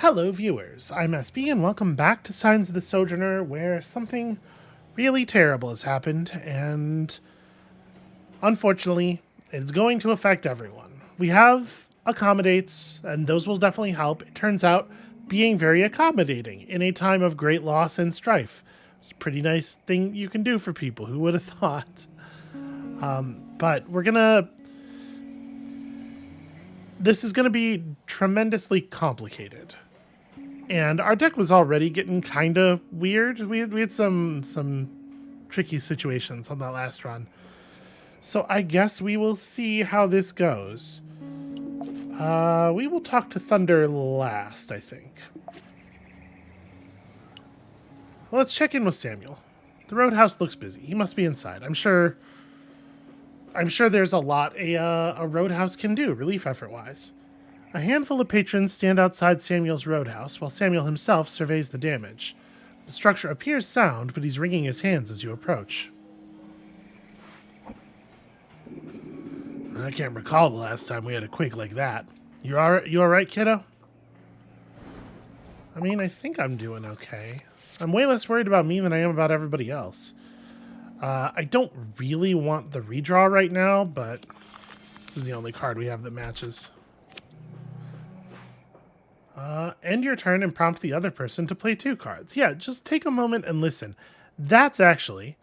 Hello viewers, I'm SB and welcome back to Signs of the Sojourner, where something really terrible has happened and unfortunately it's going to affect everyone. We have accommodates and those will definitely help. It turns out being very accommodating in a time of great loss and strife. It's a pretty nice thing you can do for people, who would have thought. But this is gonna be tremendously complicated. And our deck was already getting kind of weird. We had some tricky situations on that last run. So I guess we will see how this goes. We will talk to Thunder last, I think. Well, let's check in with Samuel. The roadhouse looks busy. He must be inside. I'm sure there's a lot a roadhouse can do, relief effort-wise. A handful of patrons stand outside Samuel's roadhouse while Samuel himself surveys the damage. The structure appears sound, but he's wringing his hands as you approach. I can't recall the last time we had a quake like that. You all right, kiddo? I mean, I think I'm doing okay. I'm way less worried about me than I am about everybody else. I don't really want the redraw right now, but this is the only card we have that matches. End your turn and prompt the other person to play 2 cards. Yeah, just take a moment and listen. That's actually...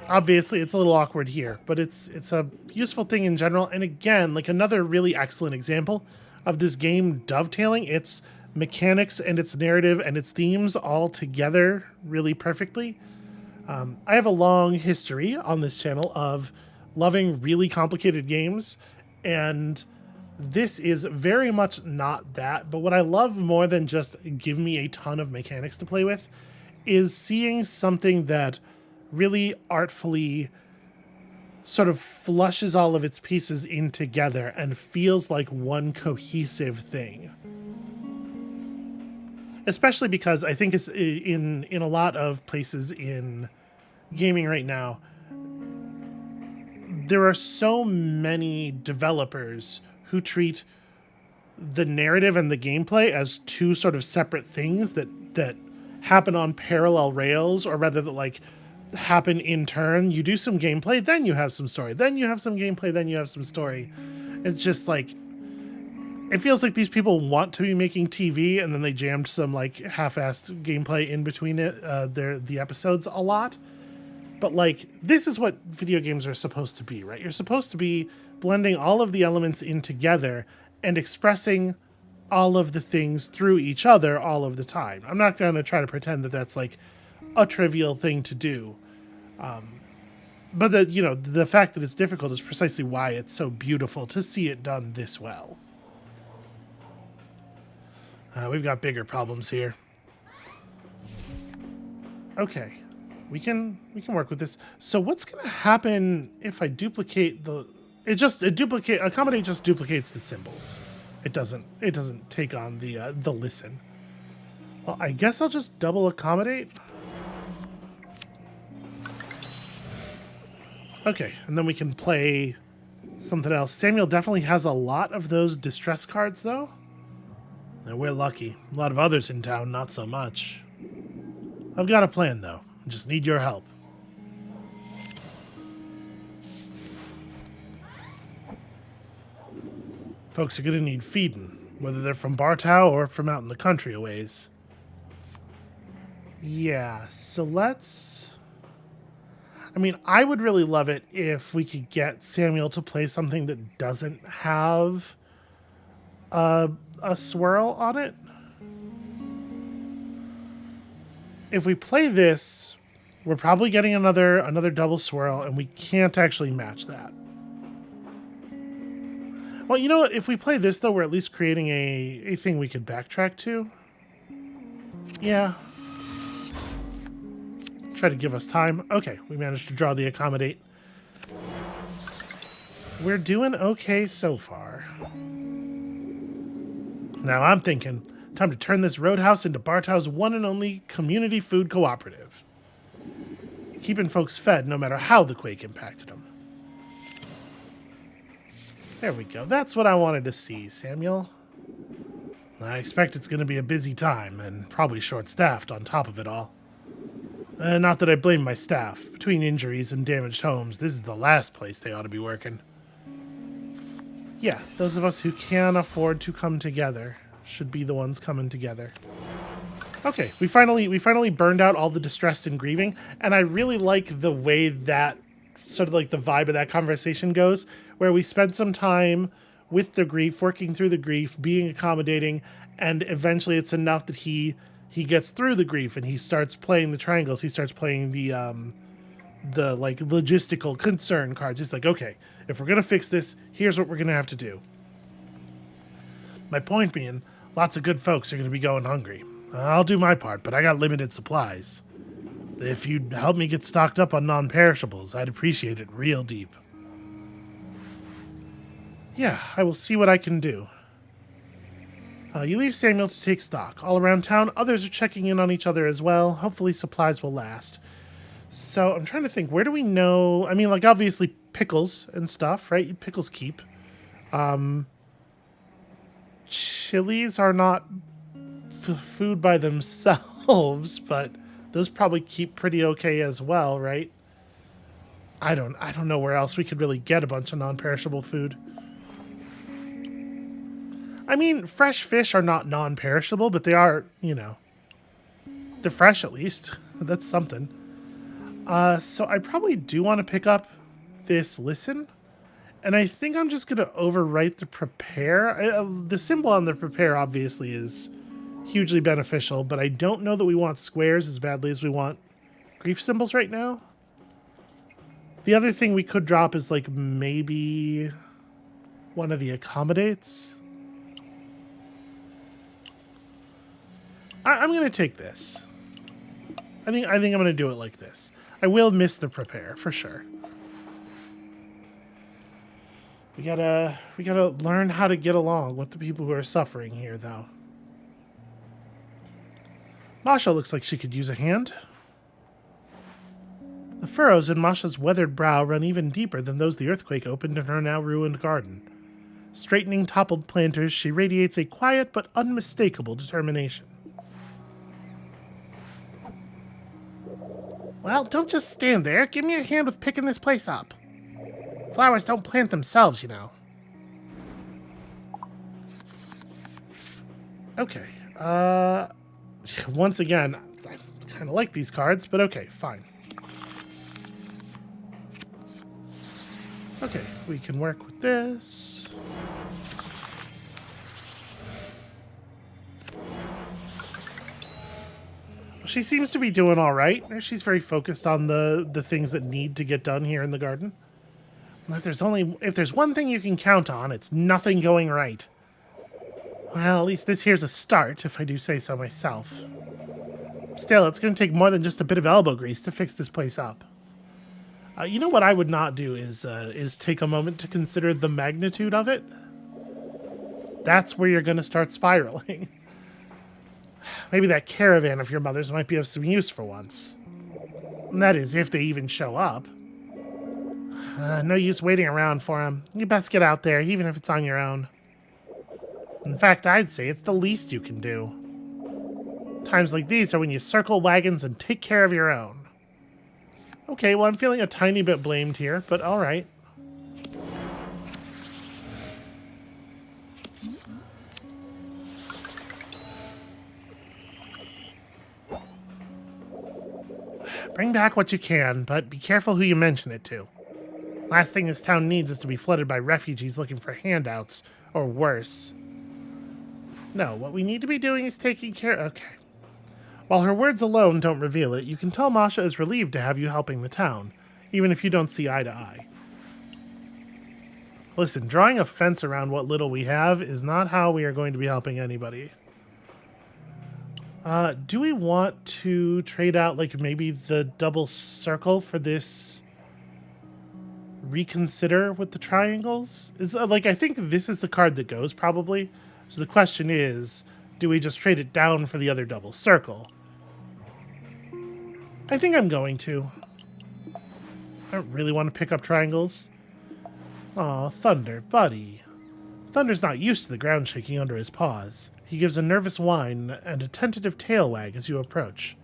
obviously, it's a little awkward here, but it's a useful thing in general. And again, like another really excellent example of this game dovetailing its mechanics and its narrative and its themes all together really perfectly. I have a long history on this channel of loving really complicated games, and this is very much not that. But what I love more than just give me a ton of mechanics to play with is seeing something that really artfully sort of flushes all of its pieces in together and feels like one cohesive thing. Especially because I think it's in a lot of places in gaming right now, there are so many developers who treat the narrative and the gameplay as 2 sort of separate things that happen on parallel rails, or rather that like happen in turn. You do some gameplay, then you have some story, then you have some gameplay, then you have some story. It's just like, it feels like these people want to be making TV and then they jammed some like half-assed gameplay in between the episodes a lot. But like, this is what video games are supposed to be, right? You're supposed to be blending all of the elements in together and expressing all of the things through each other all of the time. I'm not going to try to pretend that that's like a trivial thing to do. But the fact that it's difficult is precisely why it's so beautiful to see it done this well. We've got bigger problems here. Okay, we can work with this. So what's gonna happen if I duplicate the? Accommodate just duplicates the symbols. It doesn't take on the listen. Well, I guess I'll just double accommodate. Okay, and then we can play something else. Samuel definitely has a lot of those distress cards, though. And we're lucky. A lot of others in town, not so much. I've got a plan, though. I just need your help. Folks are going to need feeding, whether they're from Bartow or from out in the country a ways. Yeah, so let's... I mean, I would really love it if we could get Samuel to play something that doesn't have a swirl on it. If we play this, we're probably getting another double swirl, and we can't actually match that. Well, you know what? If we play this, though, we're at least creating a thing we could backtrack to. Yeah. Try to give us time. Okay, we managed to draw the accommodate. We're doing okay so far. Now I'm thinking, time to turn this roadhouse into Bartow's one and only community food cooperative. Keeping folks fed no matter how the quake impacted them. There we go. That's what I wanted to see, Samuel. I expect it's going to be a busy time, and probably short-staffed on top of it all. Not that I blame my staff. Between injuries and damaged homes, this is the last place they ought to be working. Yeah, those of us who can afford to come together should be the ones coming together. Okay, we finally burned out all the distressed and grieving, and I really like the way that sort of like the vibe of that conversation goes, where we spend some time with the grief, working through the grief, being accommodating, and eventually it's enough that he gets through the grief and he starts playing the triangles. He starts playing the like logistical concern cards. He's like, okay, if we're gonna fix this, here's what we're gonna have to do. My point being, lots of good folks are gonna be going hungry. I'll do my part, but I got limited supplies. If you'd help me get stocked up on non-perishables, I'd appreciate it real deep. Yeah, I will see what I can do. You leave Samuel to take stock. All around town, others are checking in on each other as well. Hopefully supplies will last. So I'm trying to think, where do we know? I mean, like, obviously pickles and stuff, right? Pickles keep. Chilies are not food by themselves, but those probably keep pretty okay as well, right? I don't know where else we could really get a bunch of non-perishable food. I mean, fresh fish are not non-perishable, but they are, you know, they're fresh at least. That's something. So I probably do want to pick up this listen, and I think I'm just going to overwrite the prepare. The symbol on the prepare obviously is hugely beneficial, but I don't know that we want squares as badly as we want grief symbols right now. The other thing we could drop is like maybe one of the accommodates. I'm going to take this. I think I'm going to do it like this. I will miss the prepare for sure. We gotta learn how to get along with the people who are suffering here, though. Masha looks like she could use a hand. The furrows in Masha's weathered brow run even deeper than those the earthquake opened in her now ruined garden. Straightening toppled planters, she radiates a quiet but unmistakable determination. Well, don't just stand there. Give me a hand with picking this place up. Flowers don't plant themselves, you know. Okay. Once again, I kind of like these cards, but okay, fine. Okay, we can work with this. She seems to be doing all right. She's very focused on the things that need to get done here in the garden. If there's one thing you can count on, it's nothing going right. Well, at least this here's a start, if I do say so myself. Still, it's going to take more than just a bit of elbow grease to fix this place up. You know what I would not do is take a moment to consider the magnitude of it. That's where you're going to start spiraling. Maybe that caravan of your mother's might be of some use for once. And that is, if they even show up. No use waiting around for them. You best get out there, even if it's on your own. In fact, I'd say it's the least you can do. Times like these are when you circle wagons and take care of your own. Okay, well, I'm feeling a tiny bit blamed here, but all right. Bring back what you can, but be careful who you mention it to. Last thing this town needs is to be flooded by refugees looking for handouts, or worse. No, what we need to be doing is taking care... Okay. While her words alone don't reveal it, you can tell Masha is relieved to have you helping the town, even if you don't see eye to eye. Listen, drawing a fence around what little we have is not how we are going to be helping anybody. Do we want to trade out, like, maybe the double circle for this reconsider with the triangles? Is like, I think this is the card that goes, probably. So the question is, do we just trade it down for the other double circle? I think I'm going to. I don't really want to pick up triangles. Aw, Thunder, buddy. Thunder's not used to the ground shaking under his paws. He gives a nervous whine and a tentative tail wag as you approach.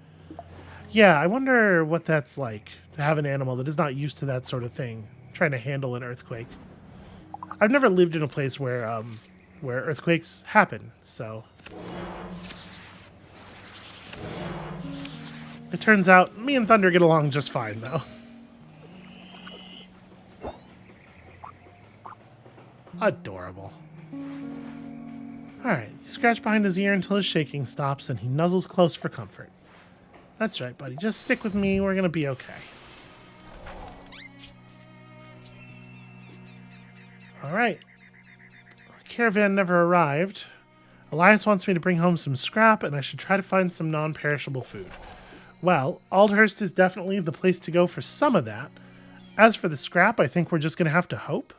Yeah, I wonder what that's like, to have an animal that is not used to that sort of thing, trying to handle an earthquake. I've never lived in a place where earthquakes happen, so... It turns out me and Thunder get along just fine, though. Adorable. Alright, you scratch behind his ear until his shaking stops, and he nuzzles close for comfort. That's right, buddy. Just stick with me. We're gonna be okay. Alright. The caravan never arrived. Elias wants me to bring home some scrap, and I should try to find some non-perishable food. Well, Aldhurst is definitely the place to go for some of that. As for the scrap, I think we're just gonna have to hope.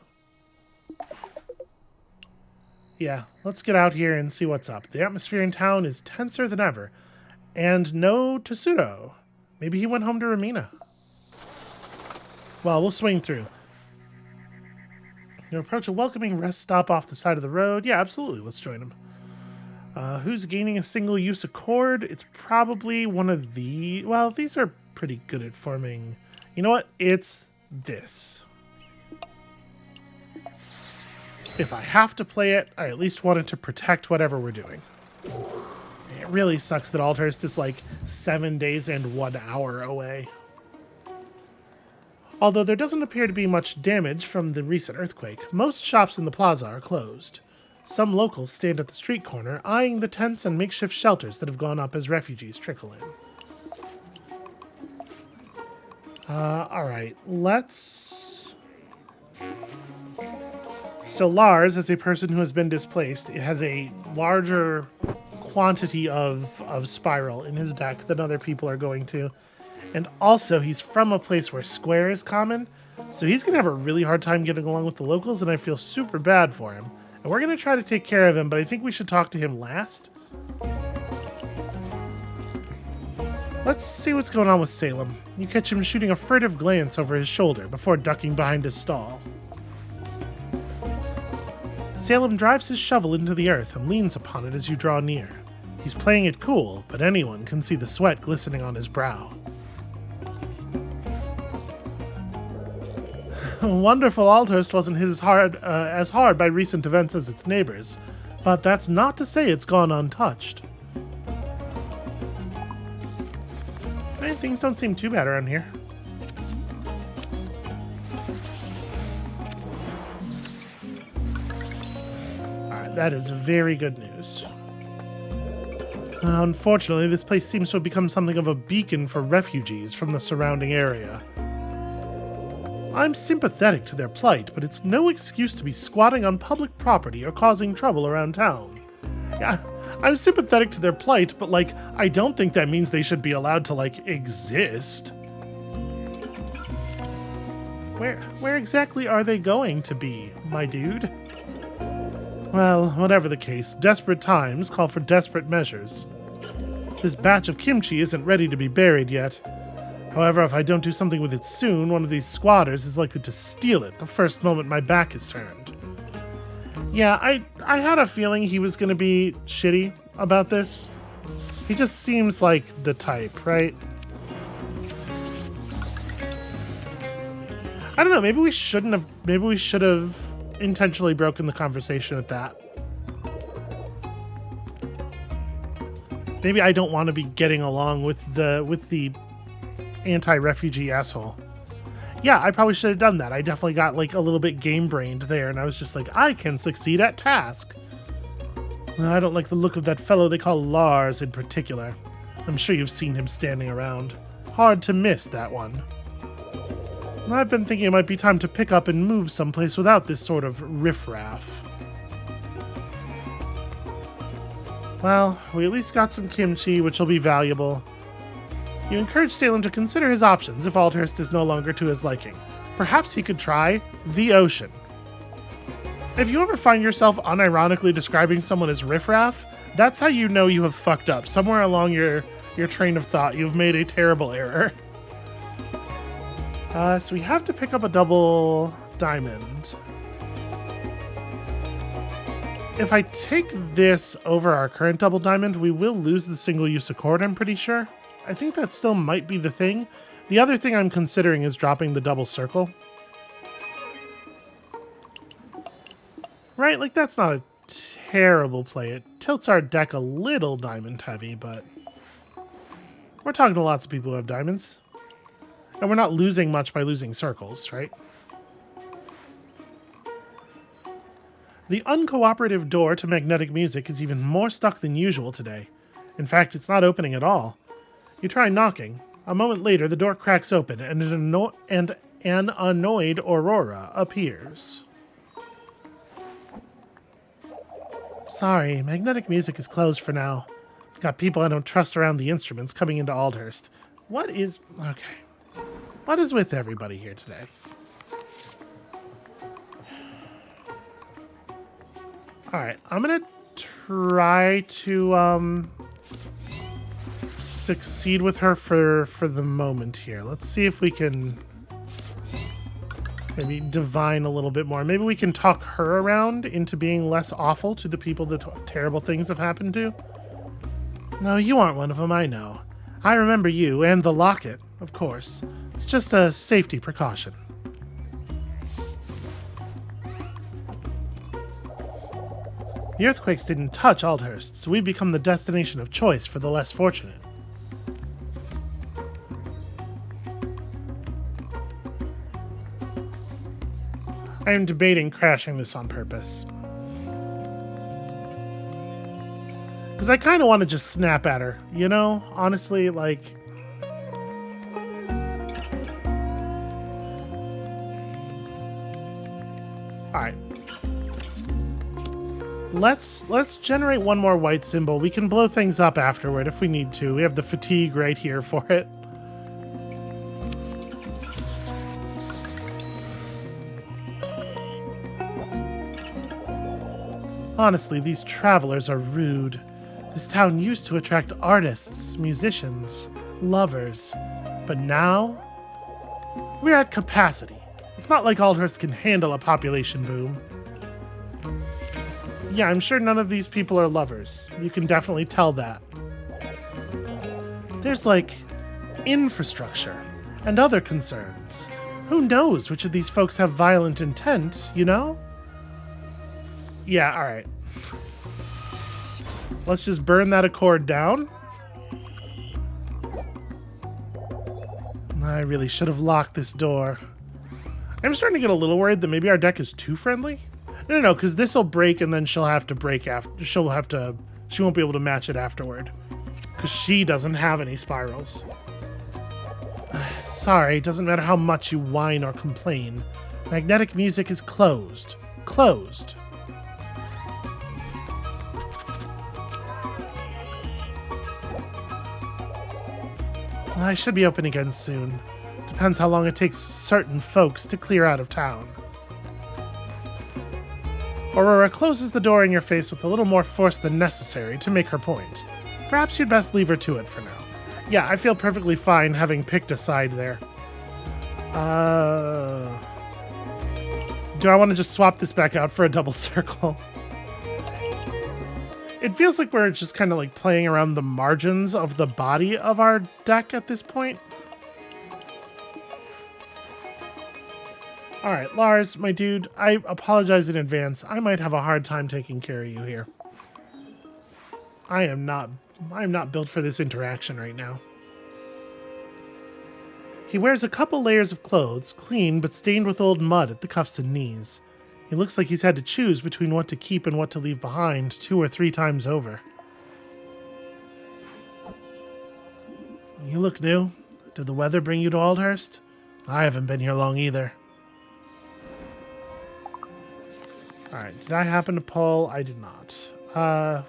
Yeah, let's get out here and see what's up. The atmosphere in town is tenser than ever. And no Tesuro. Maybe he went home to Ramina. Well, we'll swing through. You approach a welcoming rest stop off the side of the road. Yeah, absolutely. Let's join him. Who's gaining a single-use accord? It's probably one of the... Well, these are pretty good at forming... You know what? It's this. If I have to play it, I at least want it to protect whatever we're doing. It really sucks that Aldhurst is like 7 days and 1 hour away. Although there doesn't appear to be much damage from the recent earthquake, most shops in the plaza are closed. Some locals stand at the street corner, eyeing the tents and makeshift shelters that have gone up as refugees trickle in. Alright, let's... So Lars, as a person who has been displaced, has a larger quantity of spiral in his deck than other people are going to. And also, he's from a place where square is common, so he's going to have a really hard time getting along with the locals, and I feel super bad for him. And we're going to try to take care of him, but I think we should talk to him last. Let's see what's going on with Salem. You catch him shooting a furtive glance over his shoulder before ducking behind his stall. Salem drives his shovel into the earth and leans upon it as you draw near. He's playing it cool, but anyone can see the sweat glistening on his brow. Wonderful Aldhurst wasn't hit as hard by recent events as its neighbors, but that's not to say it's gone untouched. Things don't seem too bad around here. Alright, that is very good news. Unfortunately, this place seems to have become something of a beacon for refugees from the surrounding area. I'm sympathetic to their plight, but it's no excuse to be squatting on public property or causing trouble around town. Yeah, I'm sympathetic to their plight, but, like, I don't think that means they should be allowed to, like, exist. Where exactly are they going to be, my dude? Well, whatever the case, desperate times call for desperate measures. This batch of kimchi isn't ready to be buried yet. However, if I don't do something with it soon, one of these squatters is likely to steal it the first moment my back is turned. Yeah, I had a feeling he was going to be shitty about this. He just seems like the type, right? I don't know, maybe we should have intentionally broken the conversation at that. Maybe I don't want to be getting along with the anti-refugee asshole. Yeah, I probably should have done that. I definitely got like a little bit game-brained there, and I was just like, I can succeed at task. I don't like the look of that fellow they call Lars in particular. I'm sure you've seen him standing around. Hard to miss, that one. I've been thinking it might be time to pick up and move someplace without this sort of riffraff. Well, we at least got some kimchi, which will be valuable. You encourage Salem to consider his options if Aldhurst is no longer to his liking. Perhaps he could try the ocean. If you ever find yourself unironically describing someone as riffraff, that's how you know you have fucked up. Somewhere along your train of thought, you've made a terrible error. So we have to pick up a double diamond. if I take this over our current double diamond, we will lose the single-use accord, I'm pretty sure. I think that still might be the thing. The other thing I'm considering is dropping the double circle. Right? Like, that's not a terrible play. It tilts our deck a little diamond heavy, but we're talking to lots of people who have diamonds. And we're not losing much by losing circles, right? The uncooperative door to magnetic music is even more stuck than usual today. In fact, it's not opening at all. You try knocking. A moment later, the door cracks open, and an annoyed Aurora appears. Sorry, magnetic music is closed for now. Got people I don't trust around the instruments coming into Aldhurst. What is... Okay. What is with everybody here today? Alright, I'm gonna try to, succeed with her for the moment here. Let's see if we can maybe divine a little bit more. Maybe we can talk her around into being less awful to the people that terrible things have happened to. No, you aren't one of them, I know. I remember you, and the locket, of course. It's just a safety precaution. The earthquakes didn't touch Aldhurst, so we've become the destination of choice for the less fortunate. I am debating crashing this on purpose. Because I kind of want to just snap at her, you know? Honestly, like... Alright. Let's generate one more white symbol. We can blow things up afterward if we need to. We have the fatigue right here for it. Honestly, these travelers are rude. This town used to attract artists, musicians, lovers. But now, we're at capacity. It's not like Aldhurst can handle a population boom. Yeah, I'm sure none of these people are lovers. You can definitely tell that. There's, like, infrastructure and other concerns. Who knows which of these folks have violent intent, you know? Yeah, alright. Let's just burn that accord down. I really should have locked this door. I'm starting to get a little worried that maybe our deck is too friendly. No, because this will break and then she'll have to break after. She won't be able to match it afterward. Because she doesn't have any spirals. Sorry, doesn't matter how much you whine or complain. Magnetic music is closed. Closed. I should be open again soon. Depends how long it takes certain folks to clear out of town. Aurora closes the door in your face with a little more force than necessary to make her point. Perhaps you'd best leave her to it for now. Yeah, I feel perfectly fine having picked a side there. Do I want to just swap this back out for a double circle? It feels like we're just kind of like playing around the margins of the body of our deck at this point. Alright, Lars, my dude, I apologize in advance. I might have a hard time taking care of you here. I am not built for this interaction right now. He wears a couple layers of clothes, clean but stained with old mud at the cuffs and knees. He looks like he's had to choose between what to keep and what to leave behind 2 or 3 times over. You look new. Did the weather bring you to Aldhurst? I haven't been here long either. Alright, did I happen to pull? I did not.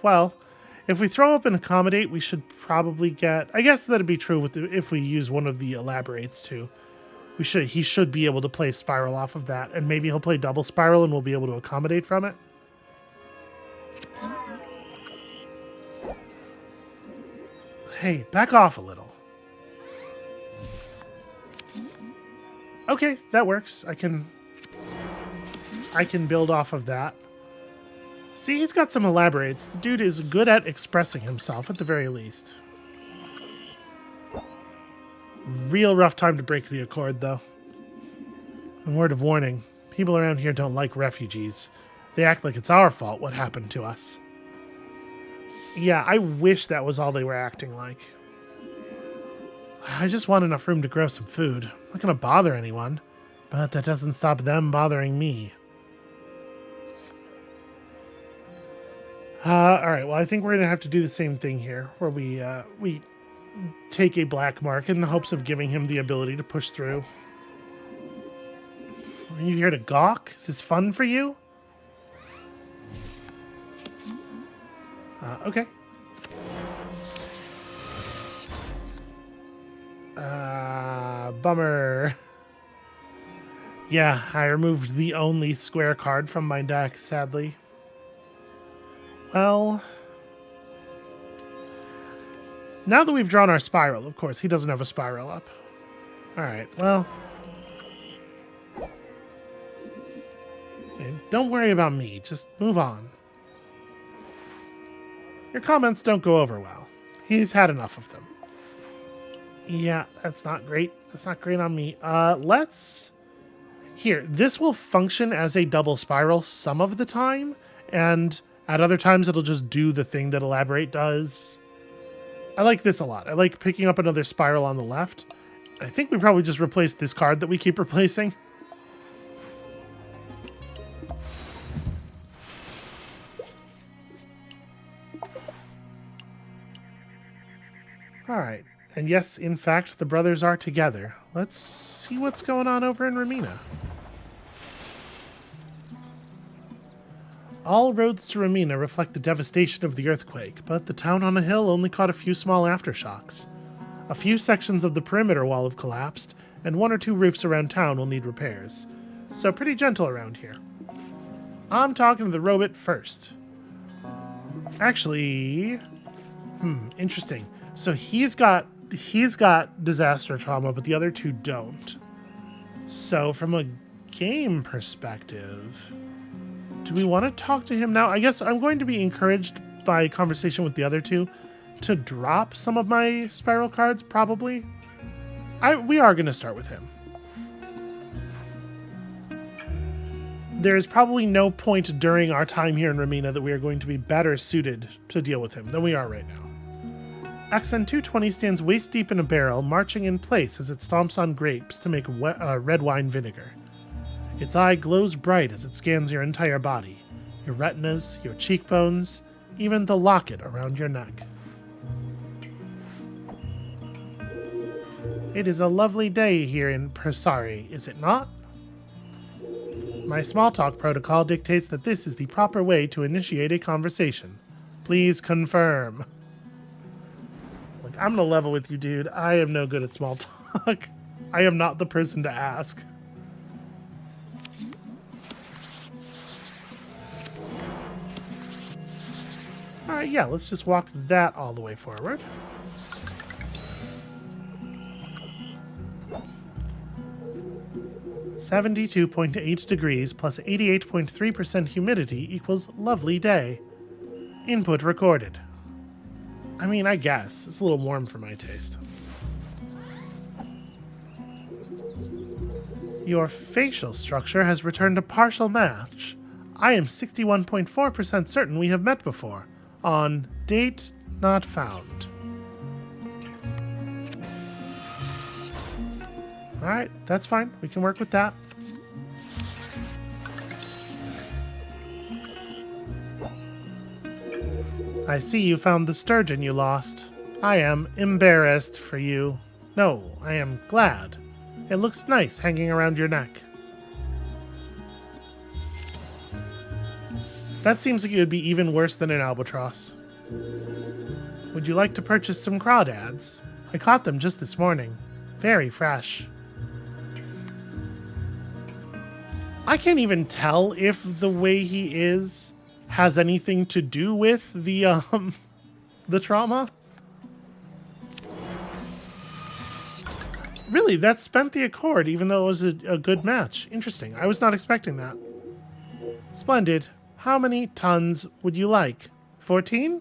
Well, if we throw up and accommodate, we should probably get... I guess that'd be true with if we use one of the elaborates too. He should be able to play Spiral off of that, and maybe he'll play Double Spiral and we'll be able to accommodate from it. Hey, back off a little. Okay, that works. I can build off of that. See, he's got some elaborates. The dude is good at expressing himself, at the very least. Real rough time to break the accord, though. And word of warning, people around here don't like refugees. They act like it's our fault what happened to us. Yeah, I wish that was all they were acting like. I just want enough room to grow some food. I'm not going to bother anyone, but that doesn't stop them bothering me. Alright, well I think we're going to have to do the same thing here, where we take a black mark in the hopes of giving him the ability to push through. Are you here to gawk? Is this fun for you? Okay. Bummer. Yeah, I removed the only square card from my deck, sadly. Well, now that we've drawn our spiral, of course, he doesn't have a spiral up. Alright, well. Okay, don't worry about me, just move on. Your comments don't go over well. He's had enough of them. Yeah, that's not great. That's not great on me. Let's... Here, this will function as a double spiral some of the time, and at other times it'll just do the thing that Elaborate does. I like this a lot. I like picking up another spiral on the left. I think we probably just replaced this card that we keep replacing. Alright. And yes, in fact, the brothers are together. Let's see what's going on over in Ramina. All roads to Ramina reflect the devastation of the earthquake, but the town on a hill only caught a few small aftershocks. A few sections of the perimeter wall have collapsed, and one or two roofs around town will need repairs. So pretty gentle around here. I'm talking to the robot first. Actually... interesting. So he's got disaster trauma, but the other two don't. So from a game perspective, do we want to talk to him now? I guess I'm going to be encouraged by conversation with the other two to drop some of my spiral cards, probably. We are going to start with him. There is probably no point during our time here in Ramina that we are going to be better suited to deal with him than we are right now. Accent 220 stands waist deep in a barrel, marching in place as it stomps on grapes to make red wine vinegar. Its eye glows bright as it scans your entire body, your retinas, your cheekbones, even the locket around your neck. It is a lovely day here in Persari, is it not? My small talk protocol dictates that this is the proper way to initiate a conversation. Please confirm. Look, I'm gonna level with you, dude. I am no good at small talk. I am not the person to ask. Alright, yeah, let's just walk that all the way forward. (72.8 degrees plus 88.3% humidity equals lovely day. Input recorded. I mean, I guess. It's a little warm for my taste. Your facial structure has returned a partial match. I am 61.4% certain we have met before. On date not found. Alright, that's fine. We can work with that. I see you found the sturgeon you lost. I am embarrassed for you. No, I am glad. It looks nice hanging around your neck. That seems like it would be even worse than an albatross. Would you like to purchase some crawdads? I caught them just this morning. Very fresh. I can't even tell if the way he is has anything to do with the trauma. Really, that spent the accord, even though it was a good match. Interesting. I was not expecting that. Splendid. How many tons would you like? 14?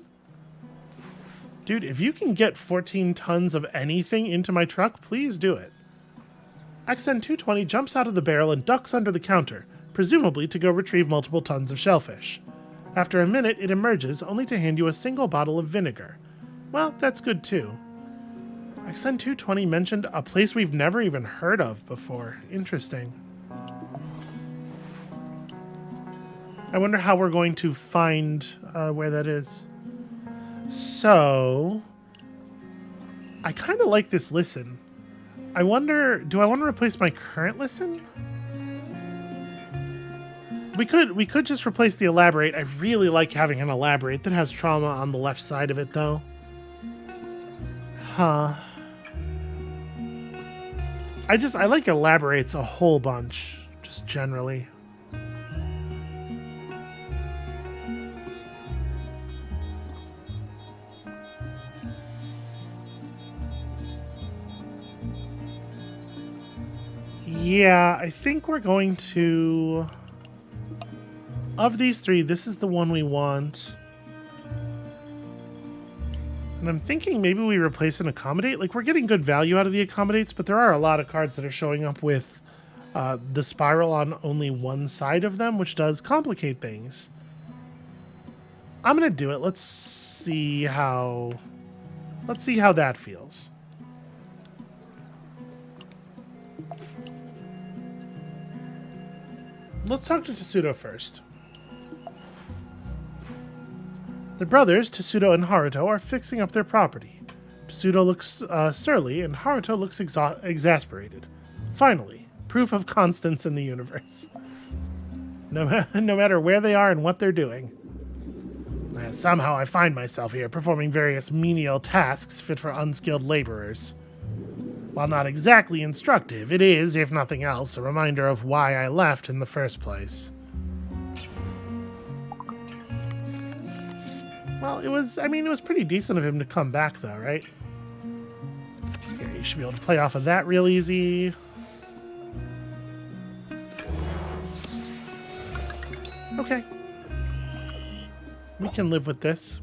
Dude, if you can get 14 tons of anything into my truck, please do it. XN220 jumps out of the barrel and ducks under the counter, presumably to go retrieve multiple tons of shellfish. After a minute, it emerges, only to hand you a single bottle of vinegar. Well, that's good too. XN220 mentioned a place we've never even heard of before. Interesting. I wonder how we're going to find where that is. So, I kind of like this listen. I wonder, do I want to replace my current listen? We could just replace the elaborate. I really like having an elaborate that has trauma on the left side of it, though. Huh. I like elaborates a whole bunch, just generally. Yeah, I think we're going to... Of these three, this is the one we want. And I'm thinking maybe we replace an accommodate. Like, we're getting good value out of the accommodates, but there are a lot of cards that are showing up with the spiral on only one side of them, which does complicate things. I'm going to do it. Let's see how that feels. Let's talk to Tessudo first. The brothers, Tessudo and Haruto, are fixing up their property. Tessudo looks surly, and Haruto looks exasperated. Finally, proof of constance in the universe. No matter where they are and what they're doing. Somehow I find myself here, performing various menial tasks fit for unskilled laborers. While not exactly instructive, it is, if nothing else, a reminder of why I left in the first place. Well, it was pretty decent of him to come back, though, right? Okay, you should be able to play off of that real easy. Okay. We can live with this.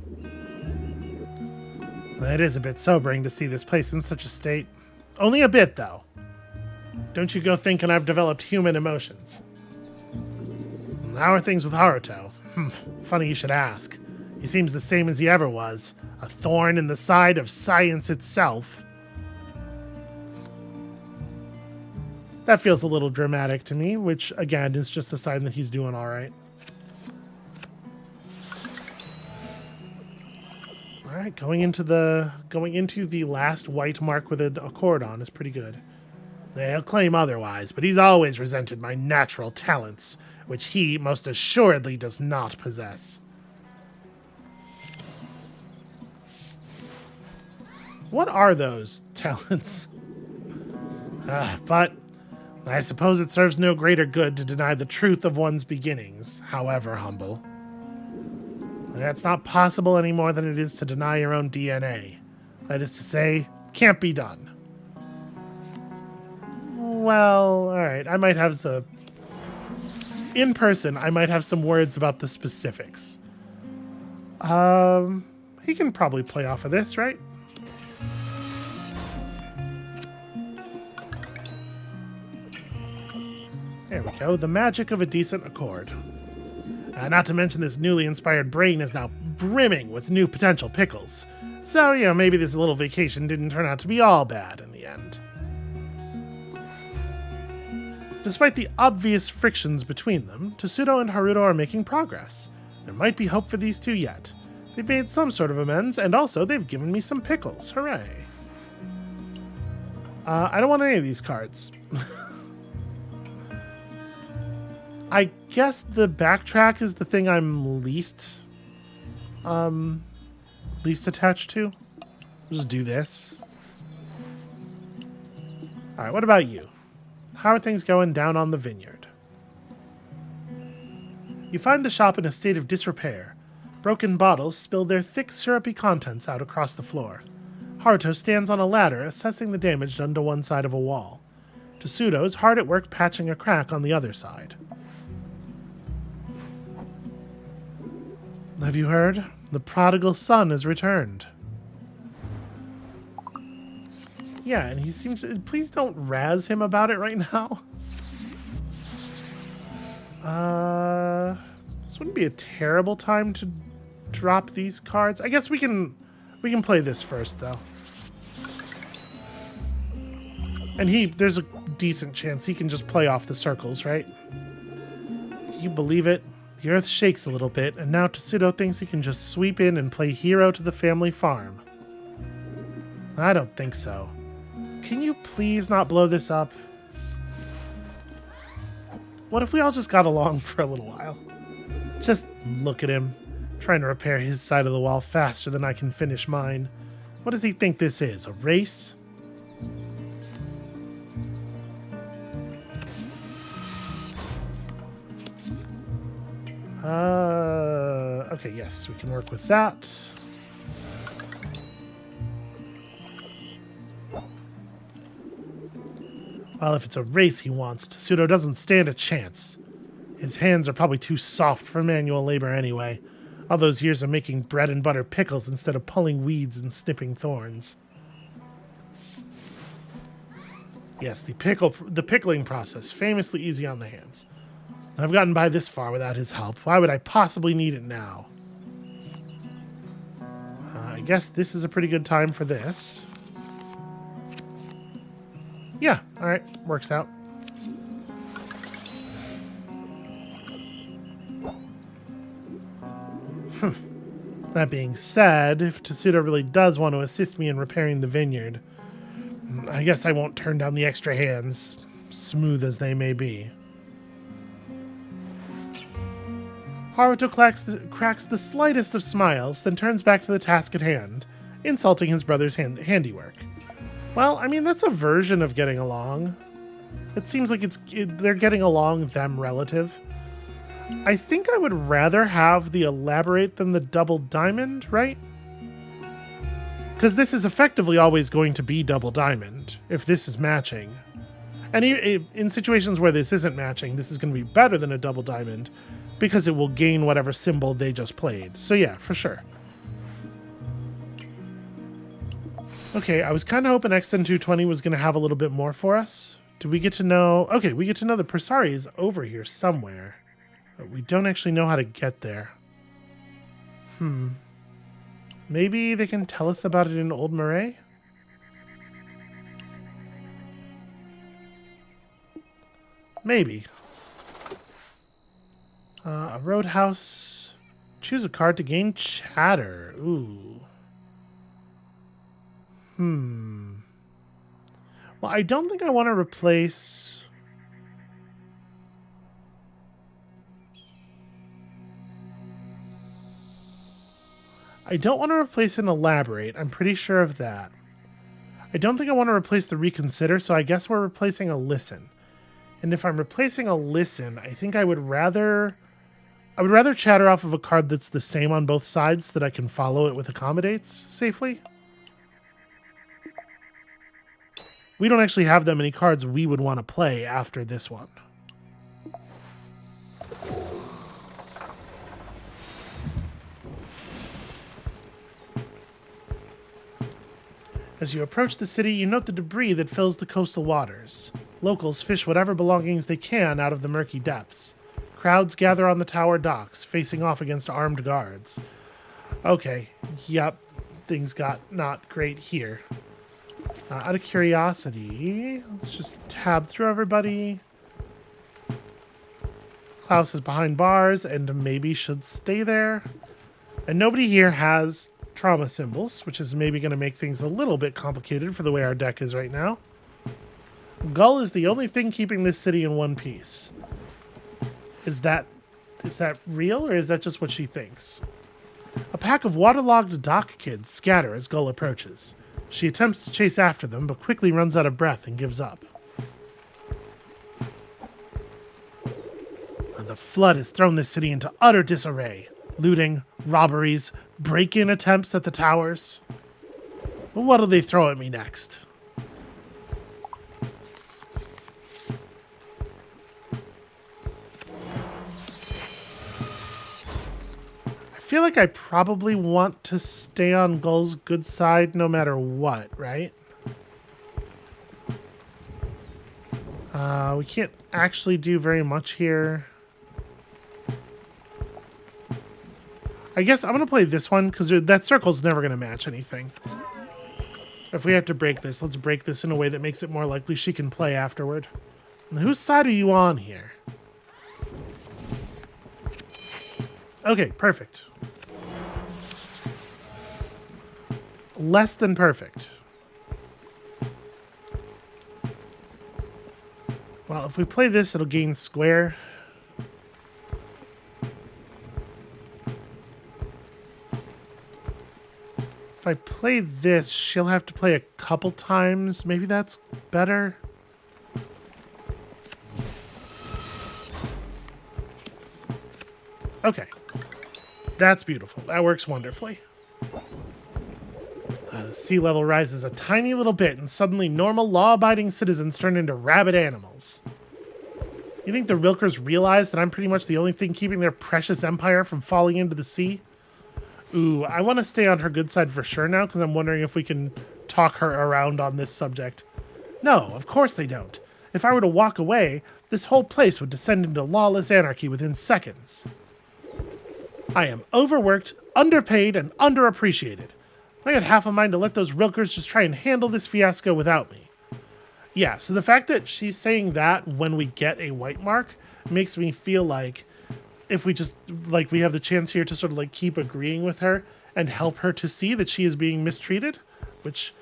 It is a bit sobering to see this place in such a state. Only a bit, though. Don't you go thinking I've developed human emotions. How are things with Haruto? Funny you should ask. He seems the same as he ever was. A thorn in the side of science itself. That feels a little dramatic to me, which, again, is just a sign that he's doing all right. All right, going into the last white mark with a cord on is pretty good. He'll claim otherwise, but he's always resented my natural talents, which he most assuredly does not possess. What are those talents? But I suppose it serves no greater good to deny the truth of one's beginnings, however humble. That's not possible any more than it is to deny your own DNA. That is to say, can't be done. Well, alright, I might have to... In person, I might have some words about the specifics. He can probably play off of this, right? There we go, the magic of a decent accord. Not to mention this newly inspired brain is now brimming with new potential pickles. So, maybe this little vacation didn't turn out to be all bad in the end. Despite the obvious frictions between them, Tessudo and Haruto are making progress. There might be hope for these two yet. They've made some sort of amends, and also they've given me some pickles. Hooray. I don't want any of these cards. I guess the backtrack is the thing I'm least attached to. Just do this. Alright, what about you? How are things going down on the vineyard? You find the shop in a state of disrepair. Broken bottles spill their thick, syrupy contents out across the floor. Haruto stands on a ladder, assessing the damage done to one side of a wall. Tessudo is hard at work patching a crack on the other side. Have you heard? The prodigal son has returned. Yeah, and he seems... Please don't razz him about it right now. This wouldn't be a terrible time to drop these cards. I guess we can play this first, though. And there's a decent chance he can just play off the circles, right? Can you believe it? The earth shakes a little bit, and now Tessuto thinks he can just sweep in and play hero to the family farm. I don't think so. Can you please not blow this up? What if we all just got along for a little while? Just look at him, trying to repair his side of the wall faster than I can finish mine. What does he think this is, a race? Okay, yes, we can work with that. Well, if it's a race he wants, Tessuto doesn't stand a chance. His hands are probably too soft for manual labor anyway. All those years of making bread and butter pickles instead of pulling weeds and snipping thorns. Yes, the pickling process, famously easy on the hands. I've gotten by this far without his help. Why would I possibly need it now? I guess this is a pretty good time for this. Yeah, alright, works out. That being said, if Tessuto really does want to assist me in repairing the vineyard, I guess I won't turn down the extra hands, smooth as they may be. Haruto cracks the slightest of smiles, then turns back to the task at hand, insulting his brother's handiwork. Well, I mean, that's a version of getting along. It seems like they're getting along, them relative. I think I would rather have the elaborate than the double diamond, right? Because this is effectively always going to be double diamond, if this is matching. And in situations where this isn't matching, this is going to be better than a double diamond, because it will gain whatever symbol they just played. So yeah, for sure. Okay, I was kind of hoping XN 220 was going to have a little bit more for us. Do we get to know... Okay, we get to know the Persari is over here somewhere. But we don't actually know how to get there. Maybe they can tell us about it in Old Marais? Maybe. A roadhouse. Choose a card to gain chatter. Ooh. Well, I don't think I want to replace... I don't want to replace an elaborate. I'm pretty sure of that. I don't think I want to replace the reconsider, so I guess we're replacing a listen. And if I'm replacing a listen, I think I would rather chatter off of a card that's the same on both sides so that I can follow it with accommodates safely. We don't actually have that many cards we would want to play after this one. As you approach the city, you note the debris that fills the coastal waters. Locals fish whatever belongings they can out of the murky depths. Crowds gather on the tower docks, facing off against armed guards. Okay, yep, things got not great here. Out of curiosity, let's just tab through everybody. Klaus is behind bars and maybe should stay there. And nobody here has trauma symbols, which is maybe going to make things a little bit complicated for the way our deck is right now. Gull is the only thing keeping this city in one piece. Is that real, or is that just what she thinks? A pack of waterlogged dock kids scatter as Gull approaches. She attempts to chase after them, but quickly runs out of breath and gives up. The flood has thrown this city into utter disarray. Looting, robberies, break-in attempts at the towers. What'll they throw at me next? I feel like I probably want to stay on Gull's good side no matter what, right? We can't actually do very much here. I guess I'm going to play this one because that circle's never going to match anything. If we have to break this, let's break this in a way that makes it more likely she can play afterward. And whose side are you on here? Okay, perfect. Less than perfect. Well, if we play this, it'll gain square. If I play this, she'll have to play a couple times. Maybe that's better. Okay. That's beautiful. That works wonderfully. The sea level rises a tiny little bit, and suddenly normal, law-abiding citizens turn into rabid animals. You think the Rilkers realize that I'm pretty much the only thing keeping their precious empire from falling into the sea? Ooh, I want to stay on her good side for sure now, because I'm wondering if we can talk her around on this subject. No, of course they don't. If I were to walk away, this whole place would descend into lawless anarchy within seconds. I am overworked, underpaid, and underappreciated. I had half a mind to let those Rilkers just try and handle this fiasco without me. Yeah, so the fact that she's saying that when we get a white mark makes me feel like if we just, like, we have the chance here to sort of, like, keep agreeing with her and help her to see that she is being mistreated, which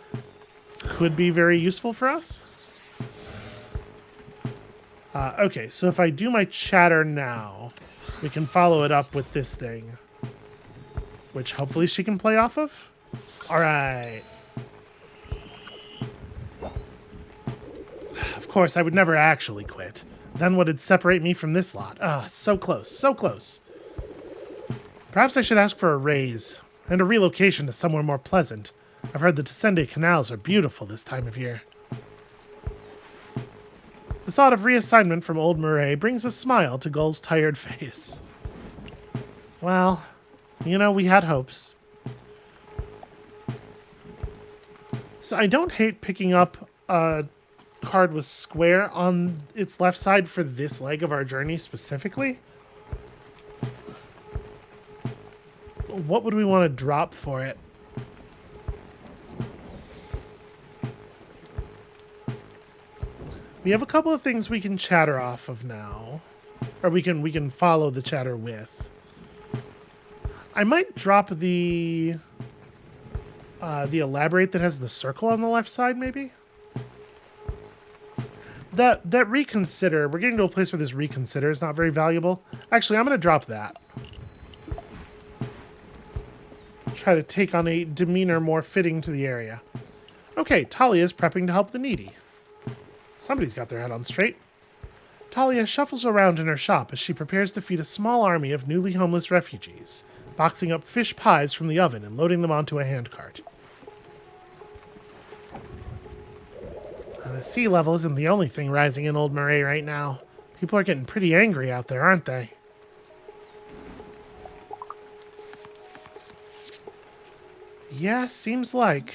could be very useful for us. Okay, so if I do my chatter now, we can follow it up with this thing, which hopefully she can play off of. All right. Of course, I would never actually quit. Then what would separate me from this lot? Ah, so close, so close. Perhaps I should ask for a raise and a relocation to somewhere more pleasant. I've heard the Descende canals are beautiful this time of year. The thought of reassignment from Old Murray brings a smile to Gull's tired face. Well, you know, we had hopes. So I don't hate picking up a card with square on its left side for this leg of our journey specifically. What would we want to drop for it? We have a couple of things we can chatter off of now, or we can follow the chatter with. I might drop the elaborate that has the circle on the left side, maybe. That reconsider. We're getting to a place where this reconsider is not very valuable. Actually, I'm going to drop that. Try to take on a demeanor more fitting to the area. Okay, Talia is prepping to help the needy. Somebody's got their head on straight. Talia shuffles around in her shop as she prepares to feed a small army of newly homeless refugees, boxing up fish pies from the oven and loading them onto a handcart. The sea level isn't the only thing rising in Old Murray right now. People are getting pretty angry out there, aren't they? Yeah, seems like.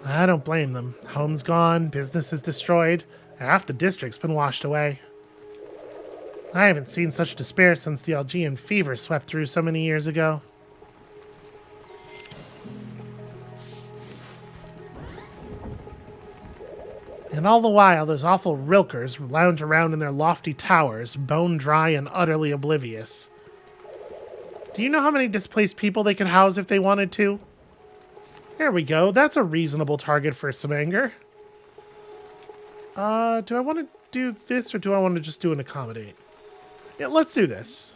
I don't blame them. Home's gone, business is destroyed, half the district's been washed away. I haven't seen such despair since the Algean fever swept through so many years ago. And all the while, those awful Rilkers lounge around in their lofty towers, bone dry and utterly oblivious. Do you know how many displaced people they could house if they wanted to? There we go. That's a reasonable target for some anger. Do I want to do this, or do I want to just do an accommodate? Yeah, let's do this.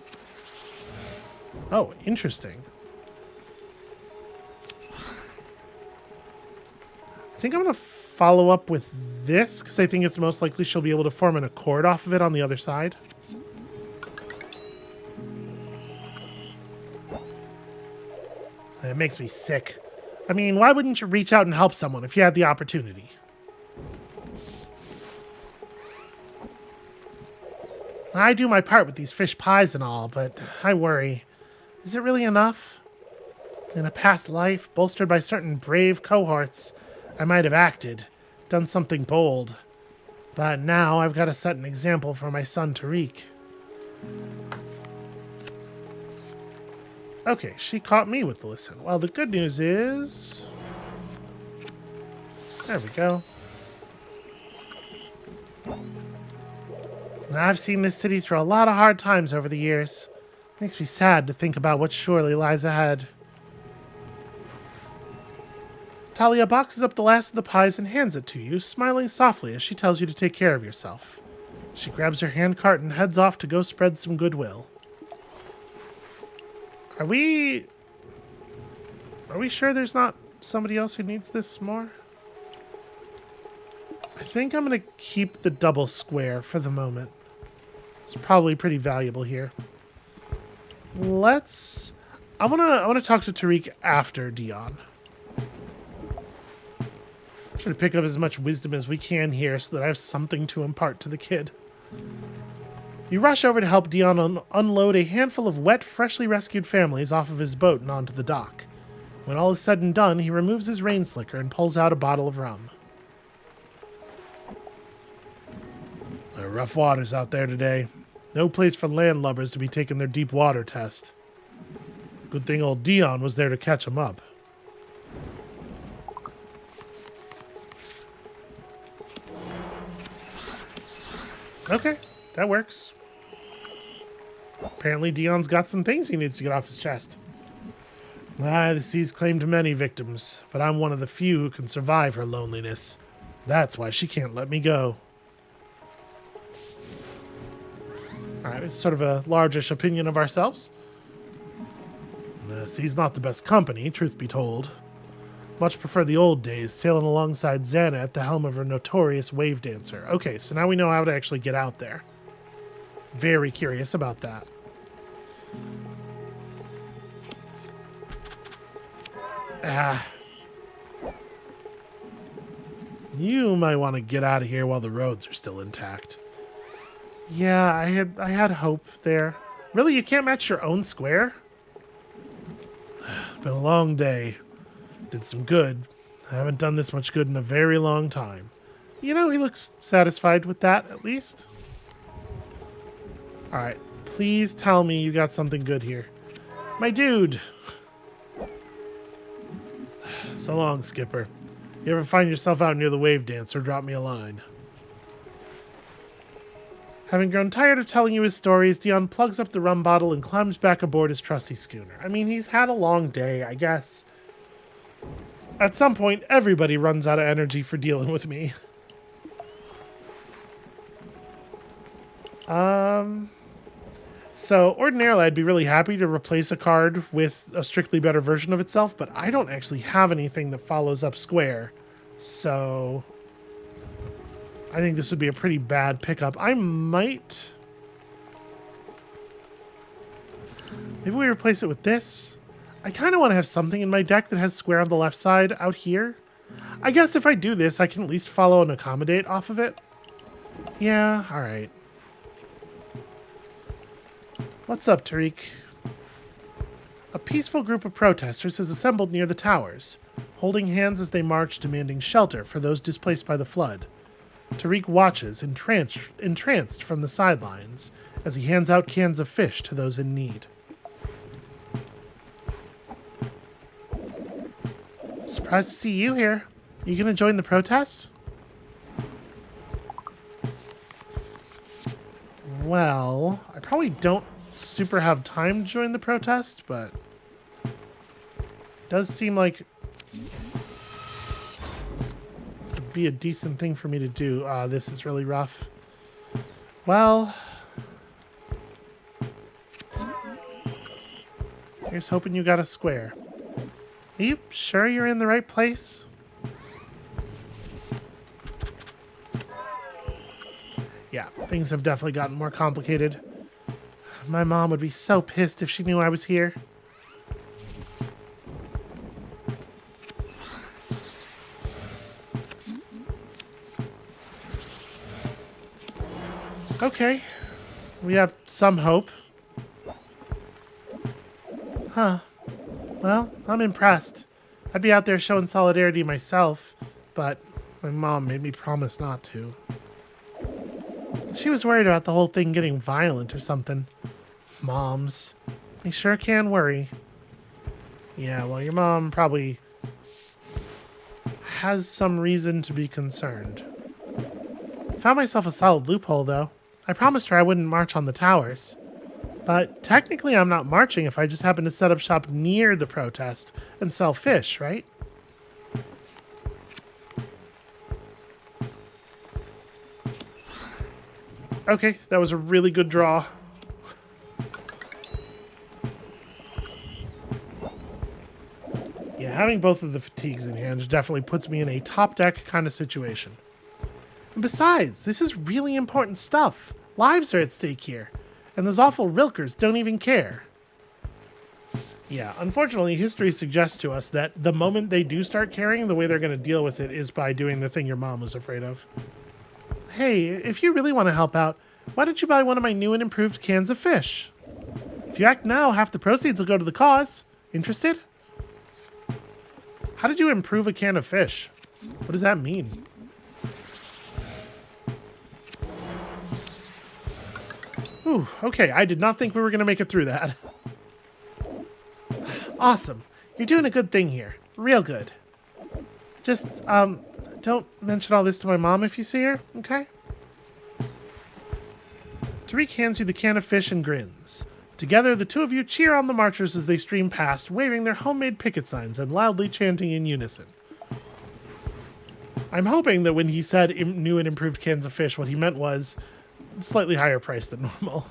Oh, interesting. I think I'm going to follow up with this, because I think it's most likely she'll be able to form an accord off of it on the other side. It makes me sick. I mean, why wouldn't you reach out and help someone if you had the opportunity? I do my part with these fish pies and all, but I worry. Is it really enough? In a past life, bolstered by certain brave cohorts, I might have acted, done something bold. But now I've got to set an example for my son Tariq. Okay, she caught me with the listen. Well, the good news is... There we go. I've seen this city through a lot of hard times over the years. Makes me sad to think about what surely lies ahead. Talia boxes up the last of the pies and hands it to you, smiling softly as she tells you to take care of yourself. She grabs her handcart and heads off to go spread some goodwill. Are we sure there's not somebody else who needs this more? I think I'm going to keep the double square for the moment. It's probably pretty valuable here. I want to talk to Tariq after Dion. Try to pick up as much wisdom as we can here so that I have something to impart to the kid. You rush over to help Dion unload a handful of wet, freshly rescued families off of his boat and onto the dock. When all is said and done, he removes his rain slicker and pulls out a bottle of rum. There are rough waters out there today. No place for landlubbers to be taking their deep water test. Good thing old Dion was there to catch him up. Okay, that works. Apparently Dion's got some things he needs to get off his chest. The sea's claimed many victims, but I'm one of the few who can survive her loneliness. That's why she can't let me go. Alright, it's sort of a largish opinion of ourselves. The sea's not the best company, truth be told. Much prefer the old days, sailing alongside Xana at the helm of her notorious wave dancer. Okay, so now we know how to actually get out there. Very curious about that. You might want to get out of here while the roads are still intact. Yeah, I had hope there. Really, you can't match your own square? Been a long day. Did some good. I haven't done this much good in a very long time. You know, he looks satisfied with that, at least. Alright, please tell me you got something good here. My dude! So long, Skipper. You ever find yourself out near the wave dancer, drop me a line. Having grown tired of telling you his stories, Dion plugs up the rum bottle and climbs back aboard his trusty schooner. I mean, he's had a long day, I guess. At some point, everybody runs out of energy for dealing with me. So, ordinarily, I'd be really happy to replace a card with a strictly better version of itself, but I don't actually have anything that follows up square. So, I think this would be a pretty bad pickup. Maybe we replace it with this. I kind of want to have something in my deck that has square on the left side out here. I guess if I do this, I can at least follow and accommodate off of it. Yeah, alright. What's up, Tariq? A peaceful group of protesters has assembled near the towers, holding hands as they march, demanding shelter for those displaced by the flood. Tariq watches, entranced from the sidelines, as he hands out cans of fish to those in need. Surprised to see you here. You gonna join the protest? Well, I probably don't super have time to join the protest, but it does seem like it'd be a decent thing for me to do. This is really rough. Well, here's hoping you got a square. Are you sure you're in the right place? Yeah, things have definitely gotten more complicated. My mom would be so pissed if she knew I was here. Okay. we have some hope. Huh. Well, I'm impressed. I'd be out there showing solidarity myself, but my mom made me promise not to. She was worried about the whole thing getting violent or something. Moms. They sure can worry. Yeah, well, your mom probably has some reason to be concerned. Found myself a solid loophole, though. I promised her I wouldn't march on the towers. But technically I'm not marching if I just happen to set up shop near the protest and sell fish, right? Okay, that was a really good draw. Yeah, having both of the fatigues in hand definitely puts me in a top deck kind of situation. And besides, this is really important stuff. Lives are at stake here. And those awful Rilkers don't even care. Yeah, unfortunately, history suggests to us that the moment they do start caring, the way they're going to deal with it is by doing the thing your mom was afraid of. Hey, if you really want to help out, why don't you buy one of my new and improved cans of fish? If you act now, half the proceeds will go to the cause. Interested? How did you improve a can of fish? What does that mean? Ooh, okay, I did not think we were going to make it through that. Awesome. You're doing a good thing here. Real good. Just, don't mention all this to my mom if you see her, okay? Tariq hands you the can of fish and grins. Together, the two of you cheer on the marchers as they stream past, waving their homemade picket signs and loudly chanting in unison. I'm hoping that when he said new and improved cans of fish, what he meant was slightly higher price than normal.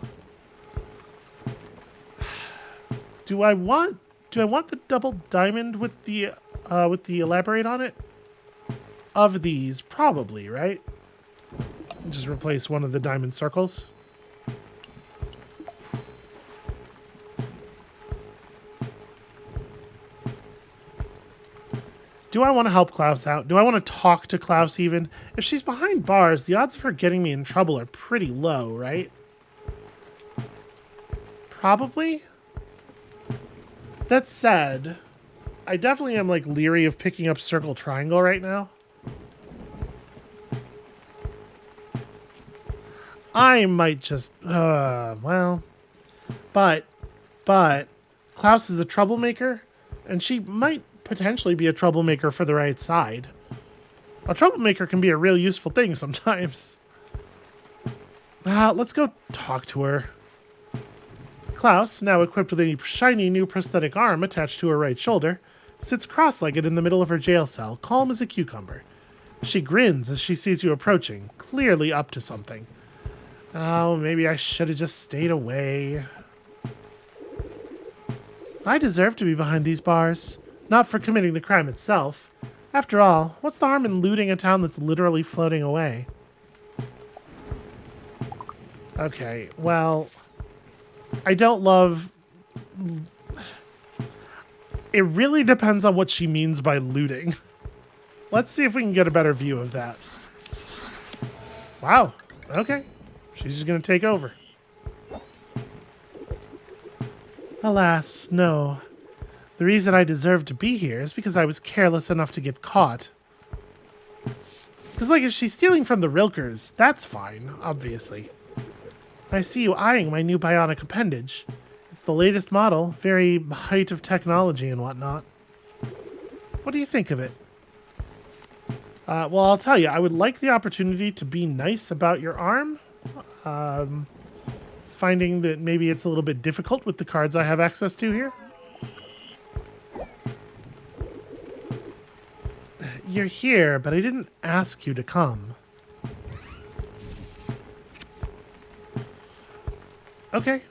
Do I want the double diamond with the elaborate on it? Of these, probably, right? Just replace one of the diamond circles. Do I want to help Klaus out? Do I want to talk to Klaus even? If she's behind bars, the odds of her getting me in trouble are pretty low, right? Probably. That said, I definitely am like leery of picking up Circle Triangle right now. I might just, well, but Klaus is a troublemaker, and she might potentially be a troublemaker for the right side. A troublemaker can be a real useful thing sometimes. Let's go talk to her. Klaus, now equipped with a shiny new prosthetic arm attached to her right shoulder, sits cross-legged in the middle of her jail cell, calm as a cucumber. She grins as she sees you approaching, clearly up to something. Oh, maybe I should have just stayed away. I deserve to be behind these bars. Not for committing the crime itself. After all, what's the harm in looting a town that's literally floating away? Okay, well, I don't love... It really depends on what she means by looting. Let's see if we can get a better view of that. Wow, okay. She's just going to take over. Alas, no. The reason I deserve to be here is because I was careless enough to get caught. Because, like, if she's stealing from the Rilkers, that's fine, obviously. I see you eyeing my new bionic appendage. It's the latest model, very height of technology and whatnot. What do you think of it? Well, I'll tell you, I would like the opportunity to be nice about your arm. Finding that maybe it's a little bit difficult with the cards I have access to here. You're here, but I didn't ask you to come. Okay.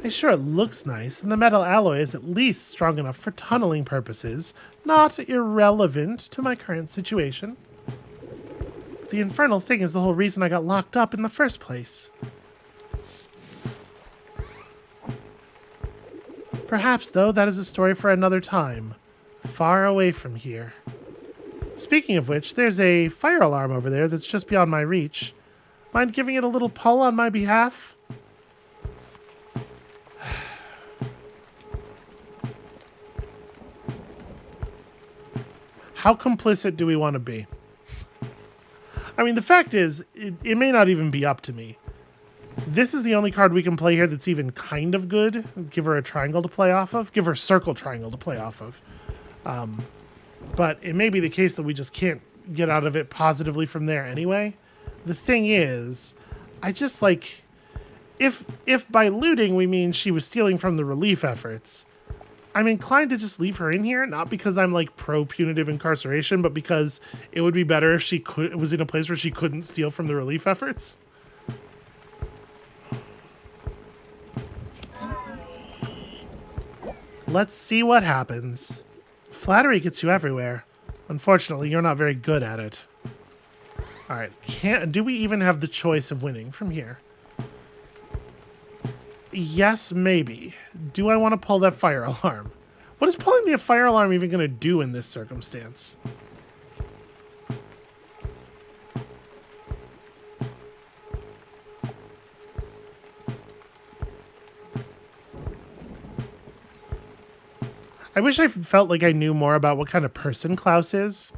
Sure, it looks nice, and the metal alloy is at least strong enough for tunneling purposes, not irrelevant to my current situation. The infernal thing is the whole reason I got locked up in the first place. Perhaps, though, that is a story for another time. far away from here. Speaking of which, there's a fire alarm over there that's just beyond my reach. Mind giving it a little pull on my behalf? How complicit do we want to be? I mean, the fact is, it may not even be up to me. This is the only card we can play here that's even kind of good. Give her a triangle to play off of. Give her a circle triangle to play off of. But it may be the case that we just can't get out of it positively from there anyway. The thing is, I just like... If by looting we mean she was stealing from the relief efforts, I'm inclined to just leave her in here, not because I'm like pro-punitive incarceration, but because it would be better if she was in a place where she couldn't steal from the relief efforts. Let's see what happens. Flattery gets you everywhere. Unfortunately, you're not very good at it. Alright, do we even have the choice of winning from here? Yes, maybe. Do I want to pull that fire alarm? What is pulling the fire alarm even going to do in this circumstance? I wish I felt like I knew more about what kind of person Klaus is,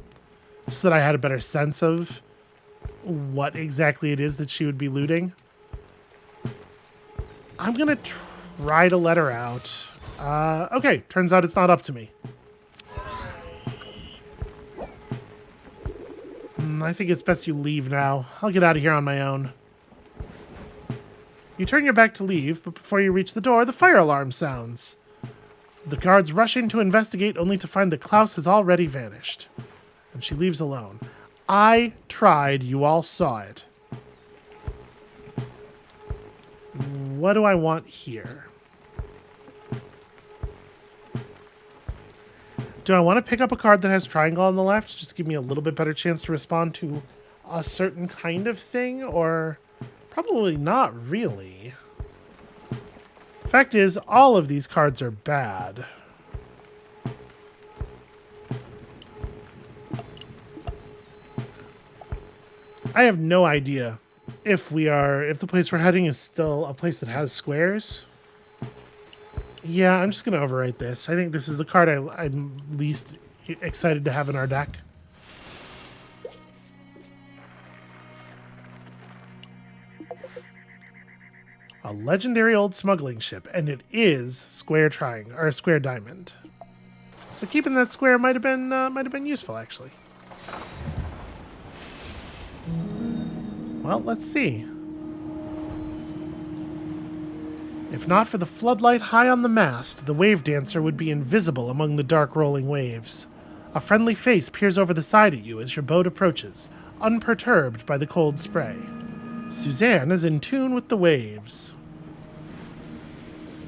so that I had a better sense of what exactly it is that she would be looting. I'm going to try to let her out. Okay, turns out it's not up to me. I think it's best you leave now. I'll get out of here on my own. You turn your back to leave, but before you reach the door, the fire alarm sounds. The guards rush in to investigate, only to find that Klaus has already vanished. And she leaves alone. I tried, you all saw it. What do I want here? Do I want to pick up a card that has triangle on the left, just to give me a little bit better chance to respond to a certain kind of thing? Or probably not really. Fact is, all of these cards are bad. I have no idea if the place we're heading is still a place that has squares. Yeah, I'm just going to overwrite this. I think this is the card I'm least excited to have in our deck. A legendary old smuggling ship, and it is square triangle or square diamond. So keeping that square might have been useful, actually. Well, let's see. If not for the floodlight high on the mast, the wave dancer would be invisible among the dark rolling waves. A friendly face peers over the side at you as your boat approaches, unperturbed by the cold spray. Suzanne is in tune with the waves.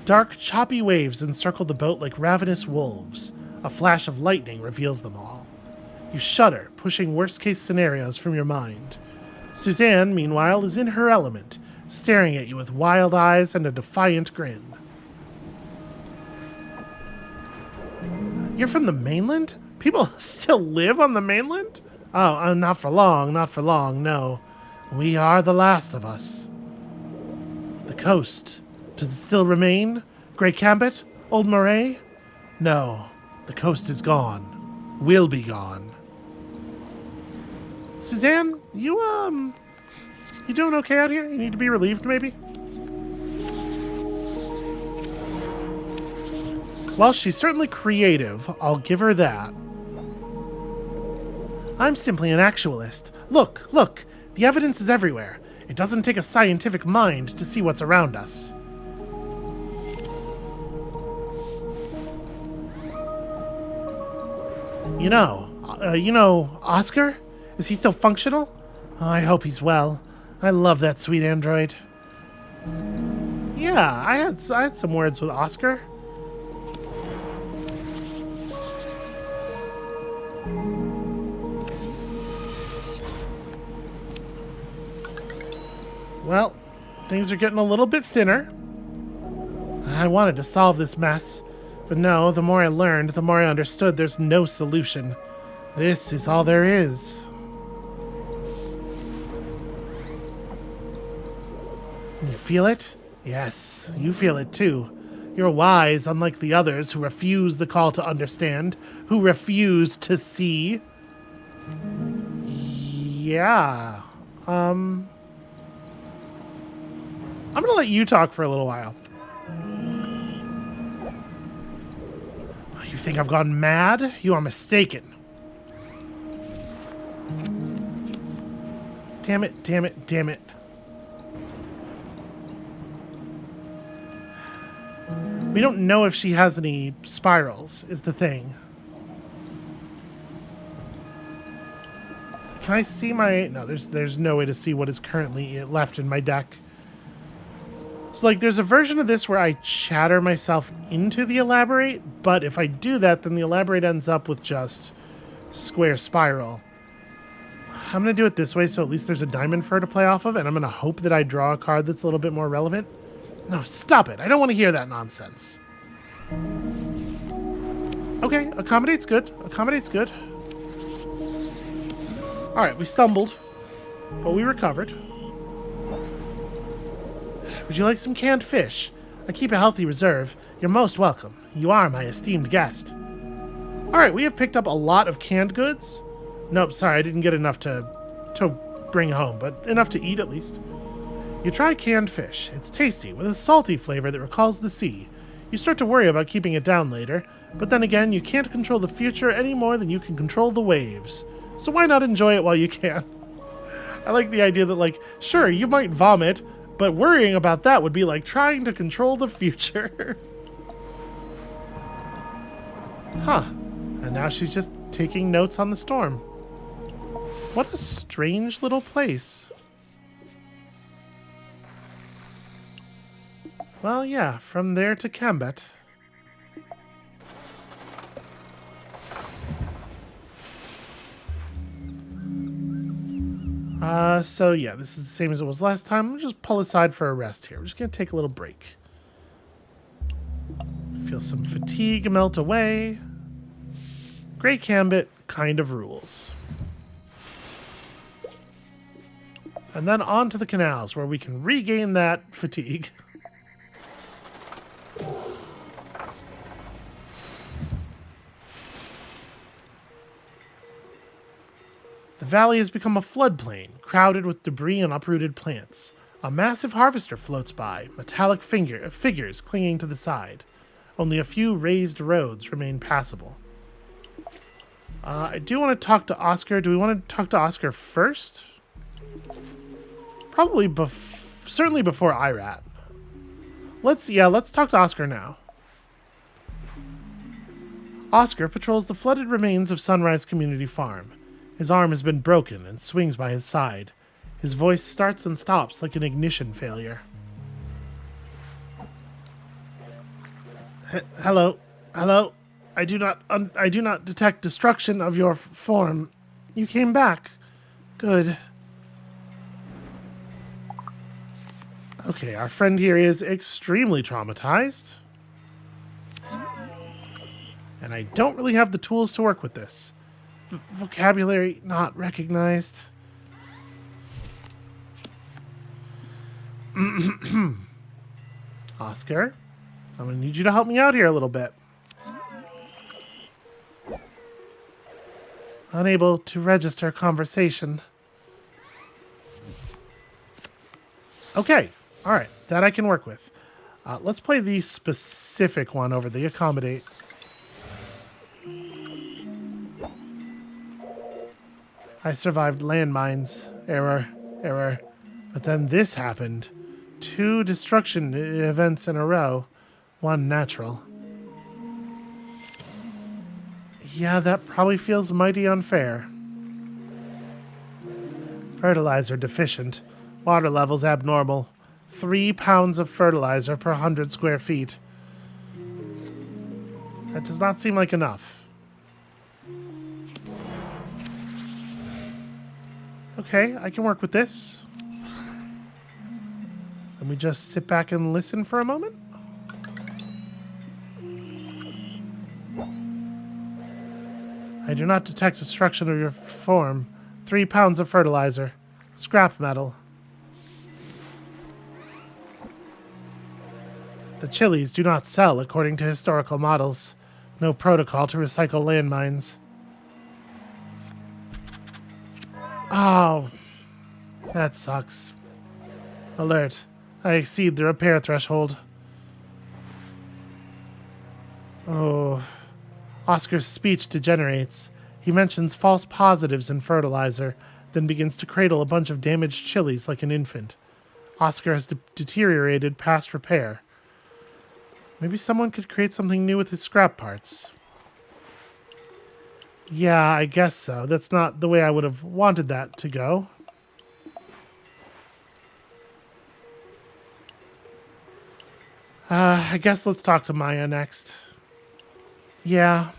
Dark, choppy waves encircle the boat like ravenous wolves. A flash of lightning reveals them all. You shudder, pushing worst-case scenarios from your mind. Suzanne, meanwhile, is in her element, staring at you with wild eyes and a defiant grin. You're from the mainland? People still live on the mainland? Oh, not for long, no. We are the last of us. The coast. Does it still remain? Grey Cambit? Old Moray? No, the coast is gone. Will be gone. Suzanne, you doing okay out here? You need to be relieved, maybe? Well, she's certainly creative. I'll give her that. I'm simply an actualist. Look! The evidence is everywhere. It doesn't take a scientific mind to see what's around us. You know, Oscar? Is he still functional? Oh, I hope he's well. I love that sweet android. Yeah, I had some words with Oscar. Well, things are getting a little bit thinner. I wanted to solve this mess, But no, the more I learned, the more I understood there's no solution. This is all there is. You feel it? Yes, you feel it too. You're wise, unlike the others who refuse the call to understand, who refuse to see. Yeah. I'm gonna let you talk for a little while. You think I've gone mad? You are mistaken. Damn it, damn it, damn it. We don't know if she has any spirals, is the thing. Can I see my... No, there's no way to see what is currently left in my deck. So, like, there's a version of this where I chatter myself into the Elaborate, but if I do that, then the Elaborate ends up with just square spiral. I'm going to do it this way, so at least there's a diamond fur to play off of, and I'm going to hope that I draw a card that's a little bit more relevant. No, stop it. I don't want to hear that nonsense. Okay, accommodate's good. Accommodate's good. Alright, we stumbled, but we recovered. Would you like some canned fish? I keep a healthy reserve. You're most welcome. You are my esteemed guest. Alright, we have picked up a lot of canned goods. Nope, sorry, I didn't get enough to bring home, but enough to eat at least. You try canned fish. It's tasty, with a salty flavor that recalls the sea. You start to worry about keeping it down later, but then again, you can't control the future any more than you can control the waves. So why not enjoy it while you can? I like the idea that, like, sure, you might vomit, but worrying about that would be like trying to control the future. Huh. And now she's just taking notes on the storm. What a strange little place. Well, yeah, from there to Kambet. So yeah, this is the same as it was last time. We'll just pull aside for a rest here. We're just gonna take a little break. Feel some fatigue melt away. Great Kambet kind of rules. And then on to the canals, where we can regain that fatigue. The valley has become a floodplain, crowded with debris and uprooted plants. A massive harvester floats by, metallic figures clinging to the side. Only a few raised roads remain passable. I do want to talk to Oscar. Do we want to talk to Oscar first? Probably certainly before Irat. Let's talk to Oscar now. Oscar patrols the flooded remains of Sunrise Community Farm. His arm has been broken and swings by his side. His voice starts and stops like an ignition failure. Hello. Hello. I do not detect destruction of your form. You came back. Good. Okay, our friend here is extremely traumatized. And I don't really have the tools to work with this. Vocabulary not recognized. Oscar, I'm going to need you to help me out here a little bit. Unable to register conversation. Okay, alright, that I can work with. Let's play the specific one over the accommodate. I survived landmines. Error. But then this happened. 2 destruction events in a row. 1 natural. Yeah, that probably feels mighty unfair. Fertilizer deficient. Water levels abnormal. 3 pounds of fertilizer per 100 square feet. That does not seem like enough. Okay, I can work with this. Let me just sit back and listen for a moment. I do not detect destruction of your form. 3 pounds of fertilizer. Scrap metal. The chilies do not sell according to historical models. No protocol to recycle landmines. Oh, that sucks. Alert. I exceed the repair threshold. Oh. Oscar's speech degenerates. He mentions false positives in fertilizer, then begins to cradle a bunch of damaged chilies like an infant. Oscar has deteriorated past repair. Maybe someone could create something new with his scrap parts. Yeah, I guess so. That's not the way I would have wanted that to go. I guess let's talk to Maya next. Yeah.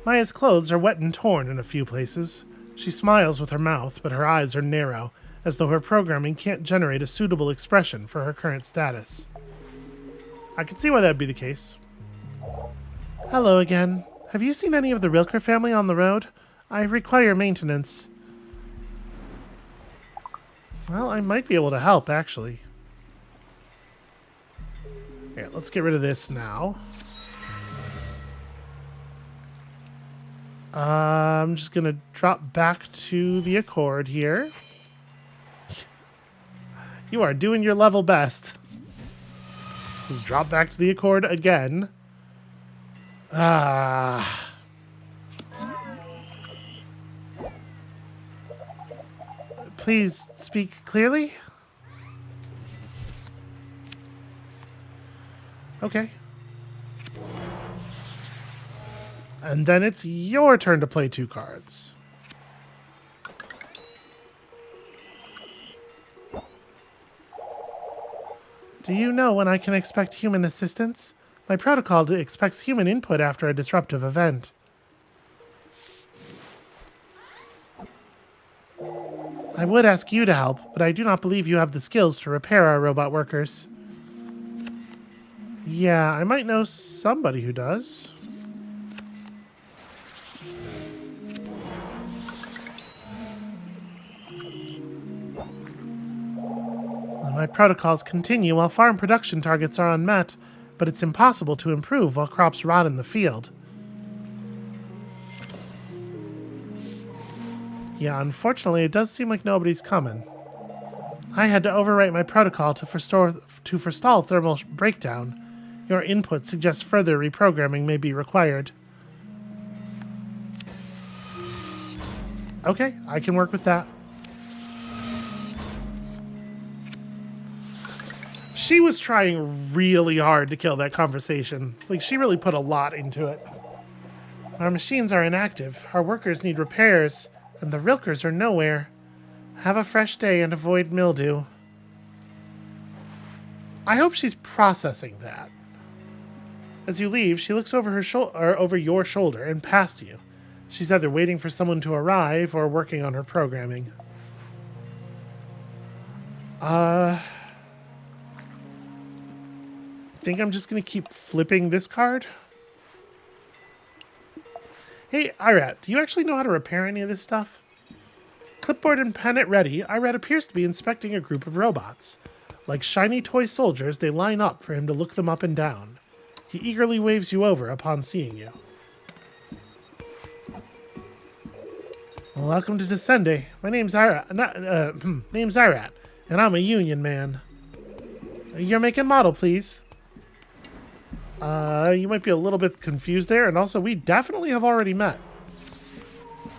Maya's clothes are wet and torn in a few places. She smiles with her mouth, but her eyes are narrow, as though her programming can't generate a suitable expression for her current status. I can see why that would be the case. Hello again. Have you seen any of the Rilker family on the road? I require maintenance. Well, I might be able to help, actually. Yeah, let's get rid of this now. I'm just going to drop back to the Accord here. You are doing your level best. Just drop back to the Accord again. Please speak clearly. Okay. And then it's your turn to play 2 cards. Do you know when I can expect human assistance? My protocol expects human input after a disruptive event. I would ask you to help, but I do not believe you have the skills to repair our robot workers. Yeah, I might know somebody who does. My protocols continue while farm production targets are unmet, but it's impossible to improve while crops rot in the field. Yeah, unfortunately, it does seem like nobody's coming. I had to overwrite my protocol to forestall thermal breakdown. Your input suggests further reprogramming may be required. Okay, I can work with that. She was trying really hard to kill that conversation. Like, she really put a lot into it. Our machines are inactive. Our workers need repairs, and the Rilkers are nowhere. Have a fresh day and avoid mildew. I hope she's processing that. As you leave, she looks over her over your shoulder and past you. She's either waiting for someone to arrive or working on her programming. I think I'm just going to keep flipping this card. Hey, Irat, do you actually know how to repair any of this stuff? Clipboard and pen at ready, Irat appears to be inspecting a group of robots. Like shiny toy soldiers, they line up for him to look them up and down. He eagerly waves you over upon seeing you. Welcome to Descende. My name's Irat, and I'm a union man. Your make and model, please. You might be a little bit confused there, and also we definitely have already met.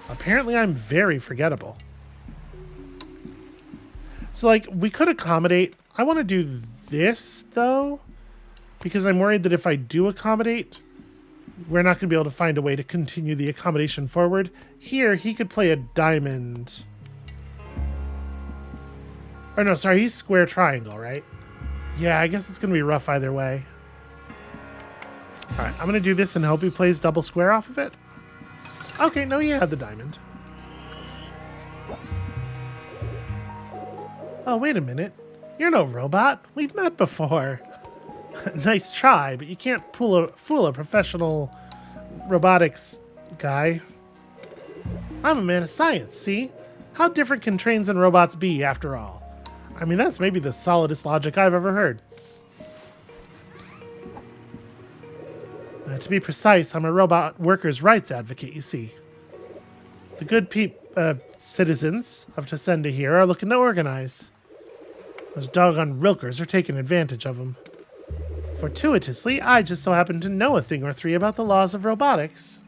Apparently I'm very forgettable. So, like, we could accommodate. I want to do this, though, because I'm worried that if I do accommodate, we're not going to be able to find a way to continue the accommodation forward. Here, he could play a diamond. Or no, sorry, he's square triangle, right? Yeah, I guess it's going to be rough either way. Alright, I'm going to do this and hope he plays double square off of it. Okay, no, he had the diamond. Oh, wait a minute. You're no robot. We've met before. Nice try, but you can't fool a professional robotics guy. I'm a man of science, see? How different can trains and robots be, after all? I mean, that's maybe the solidest logic I've ever heard. To be precise, I'm a robot workers' rights advocate, you see. The good citizens of Tascenda here are looking to organize. Those doggone Rilkers are taking advantage of them. Fortuitously, I just so happen to know a thing or three about the laws of robotics.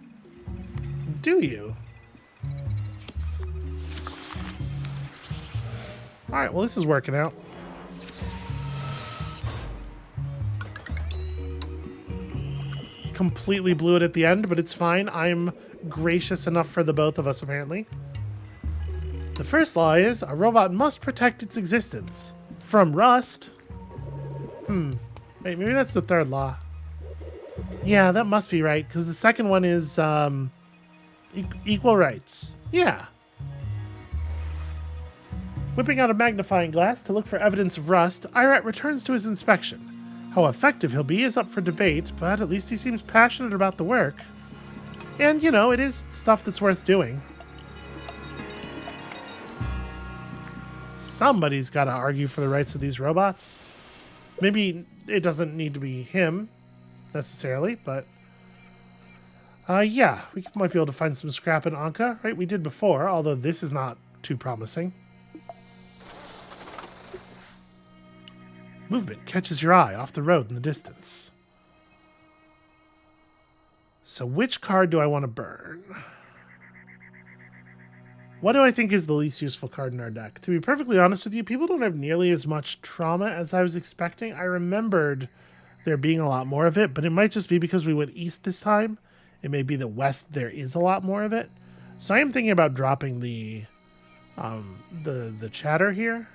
Do you? Alright, well this is working out. Completely blew it at the end, but it's fine. I'm gracious enough for the both of us, apparently. The first law is a robot must protect its existence from rust. Wait, maybe that's the third law. Yeah, that must be right, because the second one is equal rights. Yeah. Whipping out a magnifying glass to look for evidence of rust, Irat returns to his inspection. How effective he'll be is up for debate, but at least he seems passionate about the work. And, you know, it is stuff that's worth doing. Somebody's got to argue for the rights of these robots. Maybe it doesn't need to be him, necessarily, but... yeah, we might be able to find some scrap in Anka, right? We did before, although this is not too promising. Movement catches your eye off the road in the distance. So which card do I want to burn? What do I think is the least useful card in our deck? To be perfectly honest with you, people don't have nearly as much trauma as I was expecting. I remembered there being a lot more of it, but it might just be because we went east this time. It may be that west there is a lot more of it. So I am thinking about dropping the chatter here.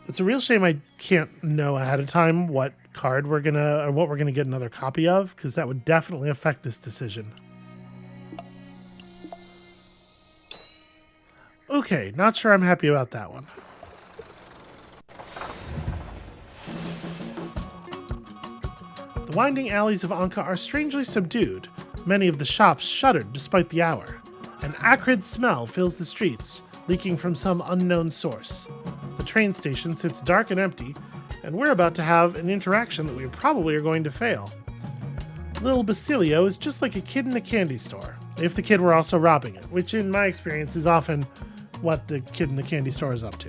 It's a real shame I can't know ahead of time what card we're gonna, or what we're gonna get another copy of, because that would definitely affect this decision. Okay, not sure I'm happy about that one. The winding alleys of Anka are strangely subdued. Many of the shops shuttered despite the hour. An acrid smell fills the streets, leaking from some unknown source. The train station sits dark and empty, and we're about to have an interaction that we probably are going to fail. Little Basilio is just like a kid in a candy store, if the kid were also robbing it, which in my experience is often what the kid in the candy store is up to.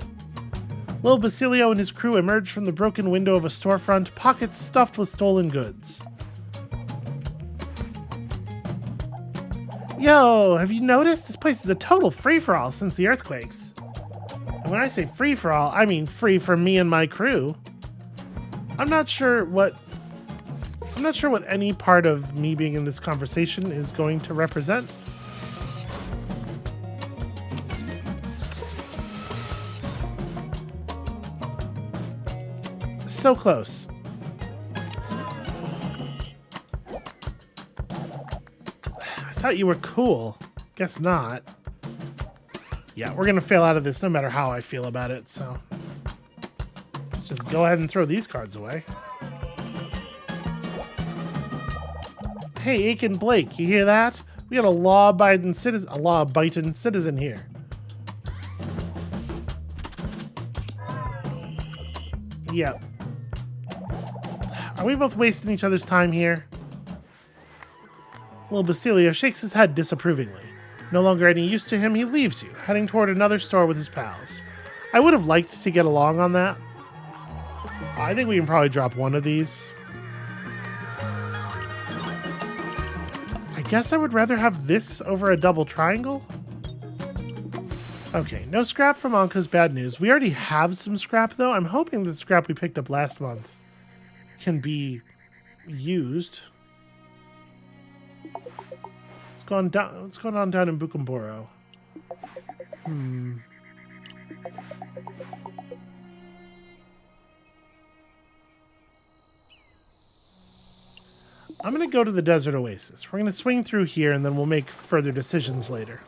Little Basilio and his crew emerge from the broken window of a storefront, pockets stuffed with stolen goods. Yo, have you noticed? This place is a total free-for-all since the earthquakes. And when I say free-for-all, I mean free for me and my crew. I'm not sure what any part of me being in this conversation is going to represent. So close. I thought you were cool. Guess not. Yeah, we're gonna fail out of this no matter how I feel about it, so let's just go ahead and throw these cards away. Hey, Aiken Blake, you hear that? We got a law-abiding citizen here. Yeah. Are we both wasting each other's time here? Little Basilio shakes his head disapprovingly. No longer any use to him, he leaves you, heading toward another store with his pals. I would have liked to get along on that. I think we can probably drop one of these. I guess I would rather have this over a double triangle. Okay, no scrap from Anka's bad news. We already have some scrap, though. I'm hoping the scrap we picked up last month can be used. What's going on down in Bukumboro? I'm going to go to the Desert Oasis. We're going to swing through here, and then we'll make further decisions later.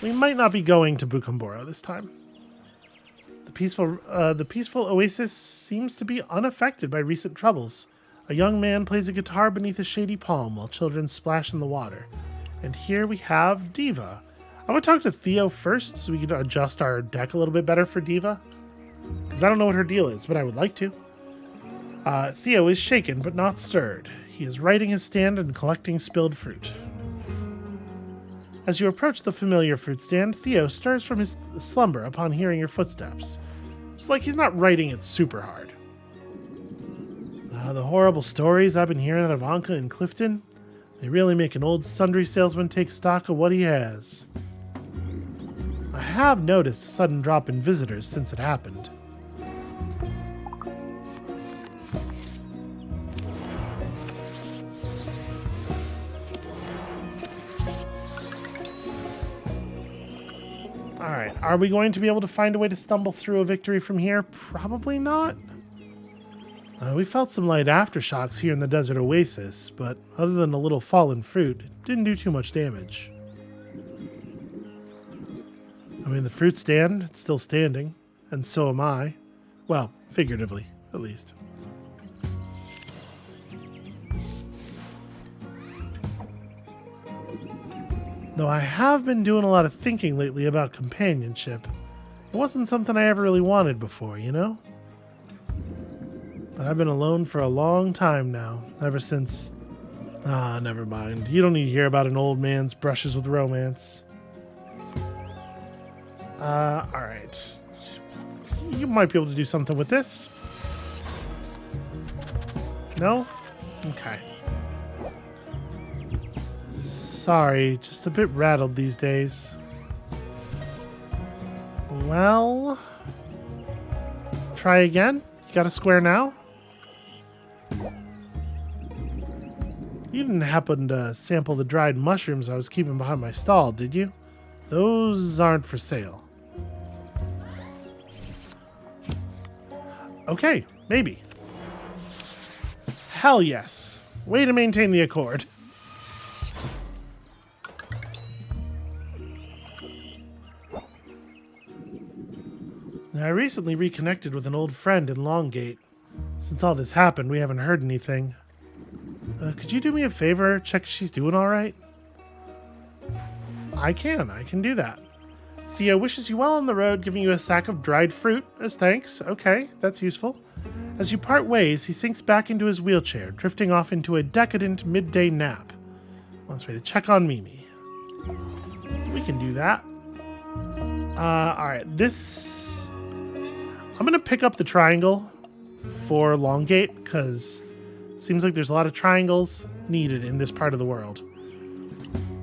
We might not be going to Bukumboro this time. The peaceful oasis seems to be unaffected by recent troubles. A young man plays a guitar beneath a shady palm while children splash in the water. And here we have Diva. I'm going to talk to Theo first so we can adjust our deck a little bit better for Diva. Because I don't know what her deal is, but I would like to. Theo is shaken but not stirred. He is righting his stand and collecting spilled fruit. As you approach the familiar fruit stand, Theo stirs from his slumber upon hearing your footsteps. It's like he's not writing it super hard. The horrible stories I've been hearing out of Anka and Clifton, they really make an old sundry salesman take stock of what he has. I have noticed a sudden drop in visitors since it happened. Alright, are we going to be able to find a way to stumble through a victory from here? Probably not. We felt some light aftershocks here in the desert oasis, but other than a little fallen fruit, it didn't do too much damage. I mean, the fruit stand, it's still standing, and so am I. Well, figuratively, at least. Though I have been doing a lot of thinking lately about companionship. It wasn't something I ever really wanted before, you know? But I've been alone for a long time now, ever since... never mind. You don't need to hear about an old man's brushes with romance. Alright. You might be able to do something with this. No? Okay. Sorry, just a bit rattled these days. Well... Try again? You got a square now? You didn't happen to sample the dried mushrooms I was keeping behind my stall, did you? Those aren't for sale. Okay, maybe. Hell yes. Way to maintain the accord. I recently reconnected with an old friend in Longgate. Since all this happened, we haven't heard anything. Could you do me a favor? Check if she's doing all right? I can do that. Theo wishes you well on the road, giving you a sack of dried fruit as thanks. Okay, that's useful. As you part ways, he sinks back into his wheelchair, drifting off into a decadent midday nap. Wants me to check on Mimi. We can do that. Alright, this... I'm going to pick up the triangle for Longgate, because it seems like there's a lot of triangles needed in this part of the world.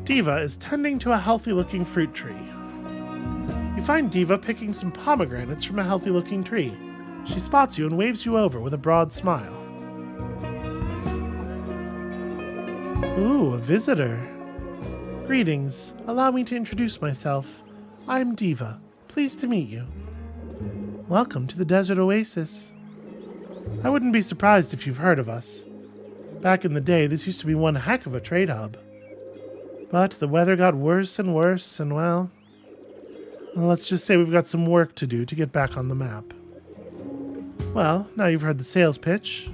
Diva is tending to a healthy-looking fruit tree. You find Diva picking some pomegranates from a healthy-looking tree. She spots you and waves you over with a broad smile. Ooh, a visitor. Greetings. Allow me to introduce myself. I'm Diva. Pleased to meet you. Welcome to the Desert Oasis. I wouldn't be surprised if you've heard of us. Back in the day, this used to be one heck of a trade hub. But the weather got worse and worse, and well, let's just say we've got some work to do to get back on the map. Well, now you've heard the sales pitch.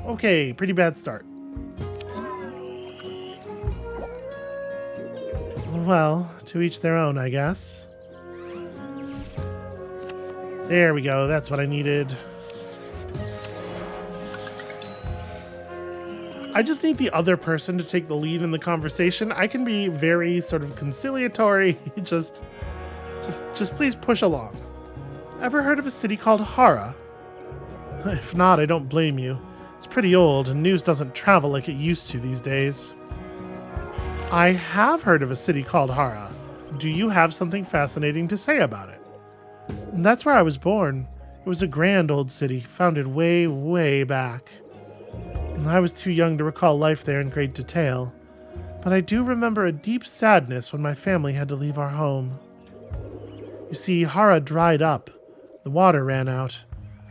Okay, pretty bad start. Well, to each their own, I guess. There we go, that's what I needed. I just need the other person to take the lead in the conversation. I can be very sort of conciliatory. Just please push along. Ever heard of a city called Hara? If not, I don't blame you. It's pretty old, and news doesn't travel like it used to these days. I have heard of a city called Hara. Do you have something fascinating to say about it? That's where I was born. It was a grand old city, founded way, way back. I was too young to recall life there in great detail, but I do remember a deep sadness when my family had to leave our home. You see, Hara dried up. The water ran out.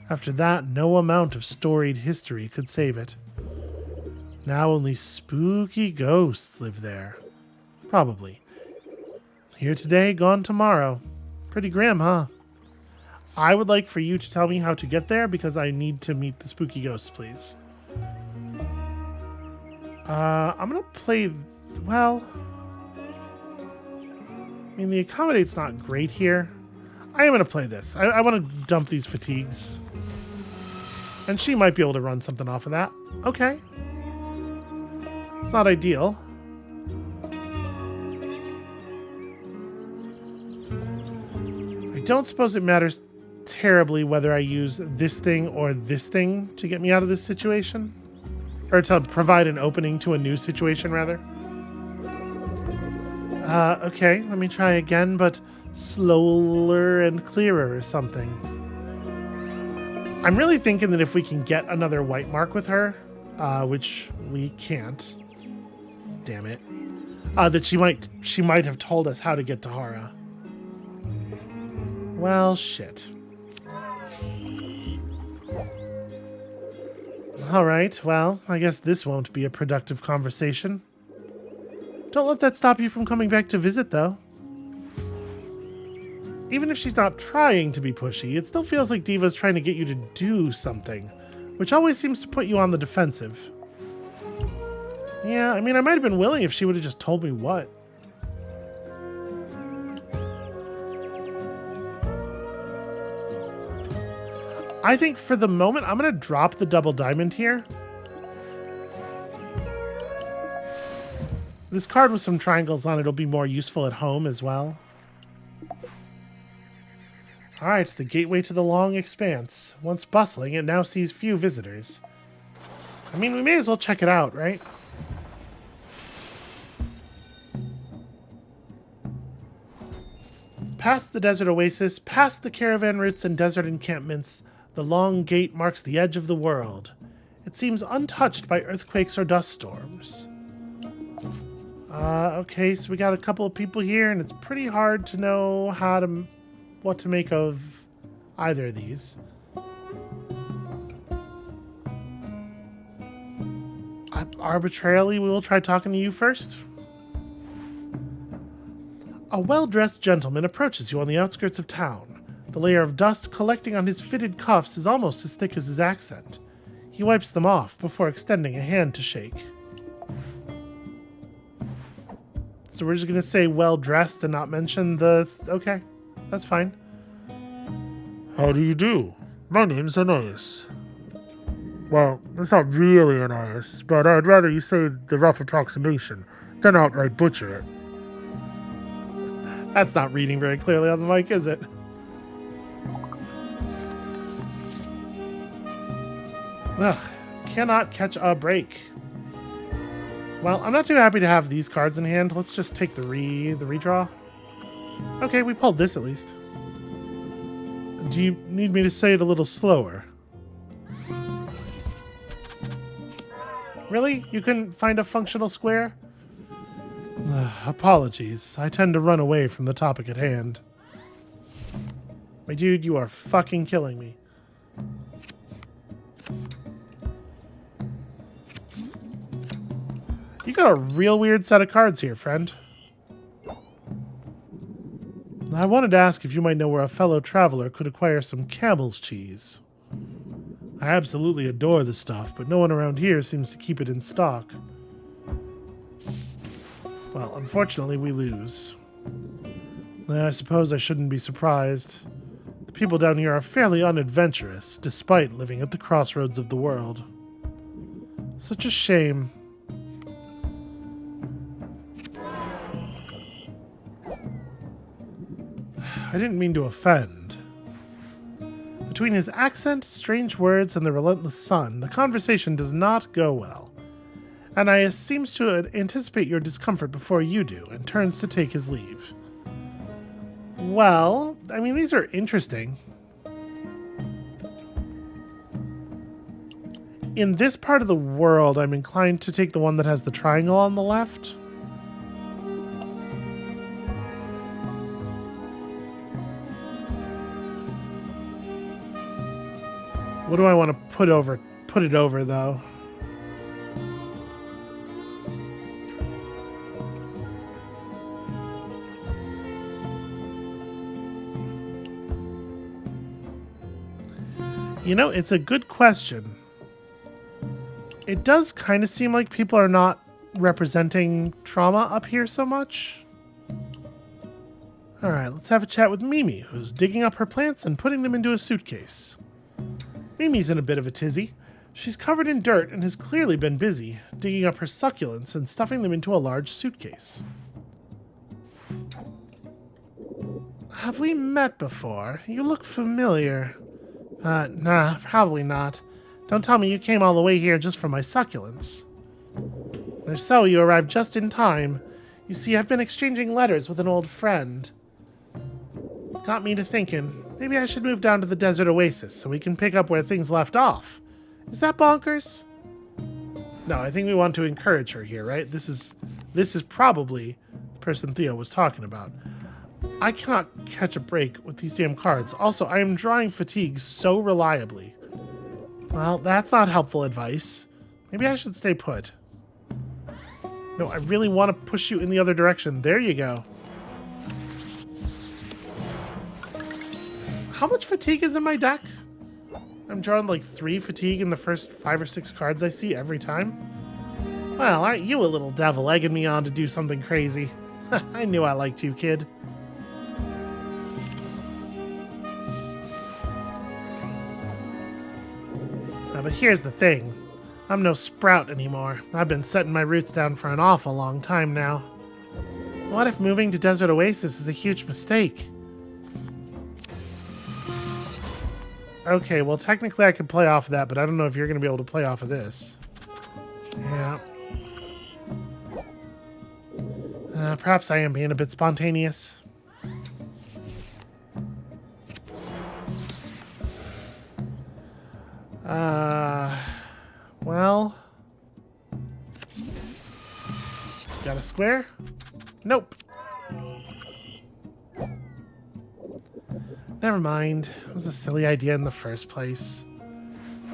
After that, no amount of storied history could save it. Now only spooky ghosts live there. Probably. Here today, gone tomorrow. Pretty grim, huh? I would like for you to tell me how to get there because I need to meet the spooky ghosts, please. I'm gonna play... Well... I mean, the accommodate's not great here. I am gonna play this. I want to dump these fatigues. And she might be able to run something off of that. Okay. It's not ideal. I don't suppose it matters terribly whether I use this thing or this thing to get me out of this situation. Or to provide an opening to a new situation, rather. Okay, let me try again, but slower and clearer or something. I'm really thinking that if we can get another white mark with her, which we can't, damn it, that she might have told us how to get to Hara. Well, shit. All right, well, I guess this won't be a productive conversation. Don't let that stop you from coming back to visit, though. Even if she's not trying to be pushy, it still feels like Diva's trying to get you to do something, which always seems to put you on the defensive. Yeah, I mean, I might have been willing if she would have just told me what. I think for the moment, I'm going to drop the double diamond here. This card with some triangles on it will be more useful at home as well. Alright, the gateway to the long expanse. Once bustling, it now sees few visitors. I mean, we may as well check it out, right? Past the desert oasis, past the caravan routes and desert encampments, the long gate marks the edge of the world. It seems untouched by earthquakes or dust storms. Okay, so we got a couple of people here, and it's pretty hard to know what to make of either of these. Arbitrarily, we will try talking to you first. A well-dressed gentleman approaches you on the outskirts of town. The layer of dust collecting on his fitted cuffs is almost as thick as his accent. He wipes them off before extending a hand to shake. So we're just going to say well-dressed and not mention the... Okay, that's fine. How do you do? My name's Anais. Well, it's not really Anais, but I'd rather you say the rough approximation than outright butcher it. That's not reading very clearly on the mic, is it? Ugh, cannot catch a break. Well, I'm not too happy to have these cards in hand. Let's just take the redraw. Okay, we pulled this at least. Do you need me to say it a little slower? Really? You couldn't find a functional square? Apologies. I tend to run away from the topic at hand. My dude, you are fucking killing me. You got a real weird set of cards here, friend. I wanted to ask if you might know where a fellow traveler could acquire some camel's cheese. I absolutely adore the stuff, but no one around here seems to keep it in stock. Well, unfortunately, we lose. I suppose I shouldn't be surprised. The people down here are fairly unadventurous, despite living at the crossroads of the world. Such a shame. I didn't mean to offend. Between his accent, strange words, and the relentless sun, the conversation does not go well. Anais seems to anticipate your discomfort before you do, and turns to take his leave. Well, I mean, these are interesting. In this part of the world, I'm inclined to take the one that has the triangle on the left. What do I want to put it over, though? You know, it's a good question. It does kind of seem like people are not representing trauma up here so much. Alright, let's have a chat with Mimi, who's digging up her plants and putting them into a suitcase. Mimi's in a bit of a tizzy. She's covered in dirt and has clearly been busy, digging up her succulents and stuffing them into a large suitcase. Have we met before? You look familiar. Nah, probably not. Don't tell me you came all the way here just for my succulents. If so, you arrived just in time. You see, I've been exchanging letters with an old friend. Got me to thinking, maybe I should move down to the desert oasis so we can pick up where things left off. Is that bonkers? No, I think we want to encourage her here, right? This is probably the person Theo was talking about. I cannot catch a break with these damn cards. Also, I am drawing fatigue so reliably. Well, that's not helpful advice. Maybe I should stay put. No, I really want to push you in the other direction. There you go. How much fatigue is in my deck? I'm drawing like 3 fatigue in the first 5 or 6 cards I see every time. Well, aren't you a little devil egging me on to do something crazy? I knew I liked you, kid. But here's the thing. I'm no sprout anymore. I've been setting my roots down for an awful long time now. What if moving to Desert Oasis is a huge mistake? Okay, well technically I could play off of that, but I don't know if you're going to be able to play off of this. Yeah. Perhaps I am being a bit spontaneous. Well... Got a square? Nope. Never mind. It was a silly idea in the first place.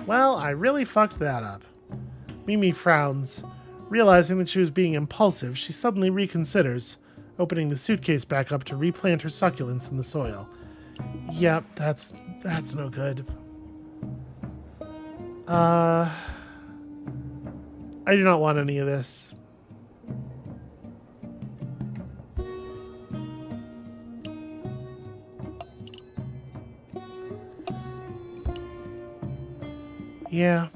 Well, I really fucked that up. Mimi frowns. Realizing that she was being impulsive, she suddenly reconsiders, opening the suitcase back up to replant her succulents in the soil. Yep, that's no good. I do not want any of this. Yeah.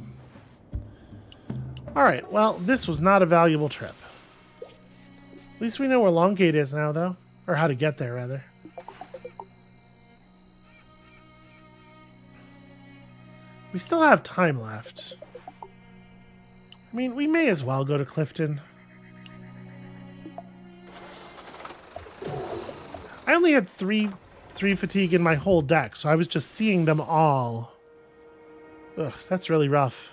Alright, well, this was not a valuable trip. At least we know where Long Gate is now, though. Or how to get there, rather. We still have time left. I mean, we may as well go to Clifton. I only had three fatigue in my whole deck, so I was just seeing them all. Ugh, that's really rough.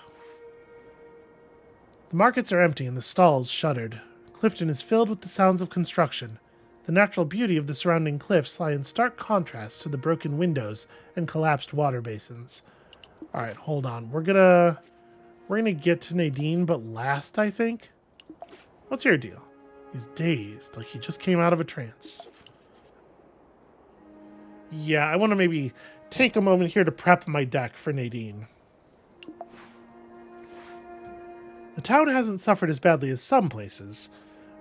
The markets are empty and the stalls shuttered. Clifton is filled with the sounds of construction. The natural beauty of the surrounding cliffs lie in stark contrast to the broken windows and collapsed water basins. Alright, hold on. We're gonna get to Nadine, but last, I think? What's your deal? He's dazed, like he just came out of a trance. Yeah, I want to maybe take a moment here to prep my deck for Nadine. The town hasn't suffered as badly as some places,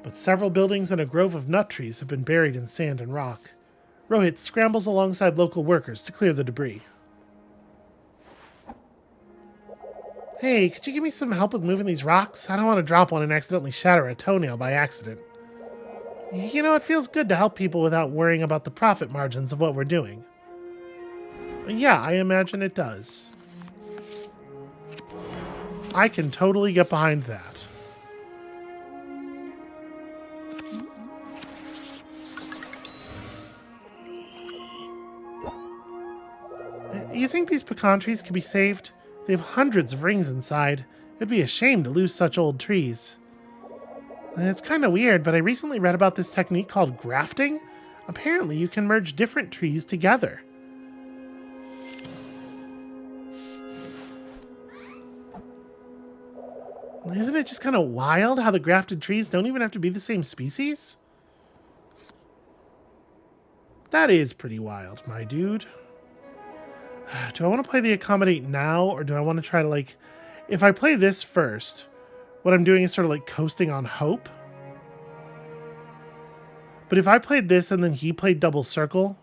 but several buildings and a grove of nut trees have been buried in sand and rock. Rohit scrambles alongside local workers to clear the debris. Hey, could you give me some help with moving these rocks? I don't want to drop one and accidentally shatter a toenail by accident. You know, it feels good to help people without worrying about the profit margins of what we're doing. Yeah, I imagine it does. I can totally get behind that. You think these pecan trees can be saved? They have hundreds of rings inside. It'd be a shame to lose such old trees. It's kind of weird, but I recently read about this technique called grafting. Apparently, you can merge different trees together. Isn't it just kind of wild how the grafted trees don't even have to be the same species? That is pretty wild, my dude. Do I want to play the accommodate now, or do I want to try to, like... If I play this first, what I'm doing is sort of like coasting on hope. But if I played this and then he played double circle,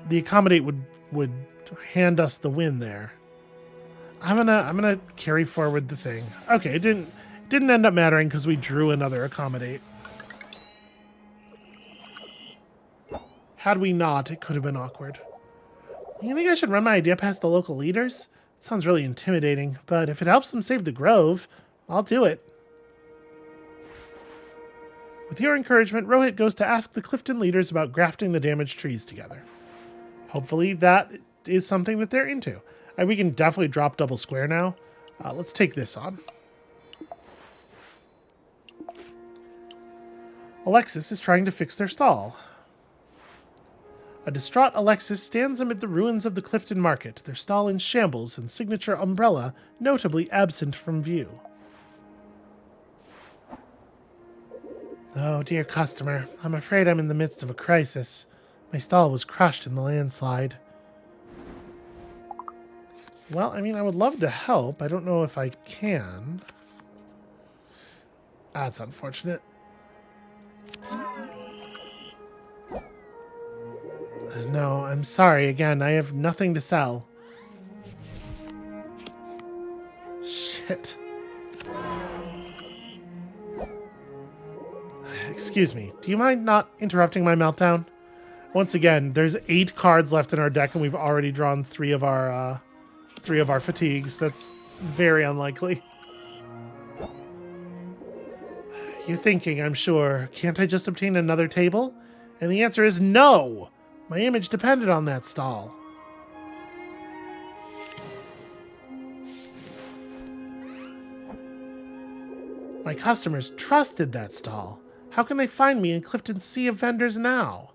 the accommodate would hand us the win there. I'm gonna carry forward the thing. Okay, it didn't end up mattering because we drew another accommodate. Had we not, it could have been awkward. You think I should run my idea past the local leaders? It sounds really intimidating, but if it helps them save the grove, I'll do it. With your encouragement, Rohit goes to ask the Clifton leaders about grafting the damaged trees together. Hopefully that is something that they're into. We can definitely drop double square now. Let's take this on. Alexis is trying to fix their stall. A distraught Alexis stands amid the ruins of the Clifton Market, their stall in shambles and signature umbrella notably absent from view. Oh, dear customer, I'm afraid I'm in the midst of a crisis. My stall was crushed in the landslide. Well, I mean, I would love to help. I don't know if I can. That's unfortunate. No, I'm sorry. Again, I have nothing to sell. Shit. Excuse me. Do you mind not interrupting my meltdown? Once again, there's 8 cards left in our deck, and we've already drawn 3 of our fatigues. That's very unlikely. You're thinking, I'm sure, can't I just obtain another table? And the answer is no! My image depended on that stall. My customers trusted that stall. How can they find me in Clifton's sea of vendors now?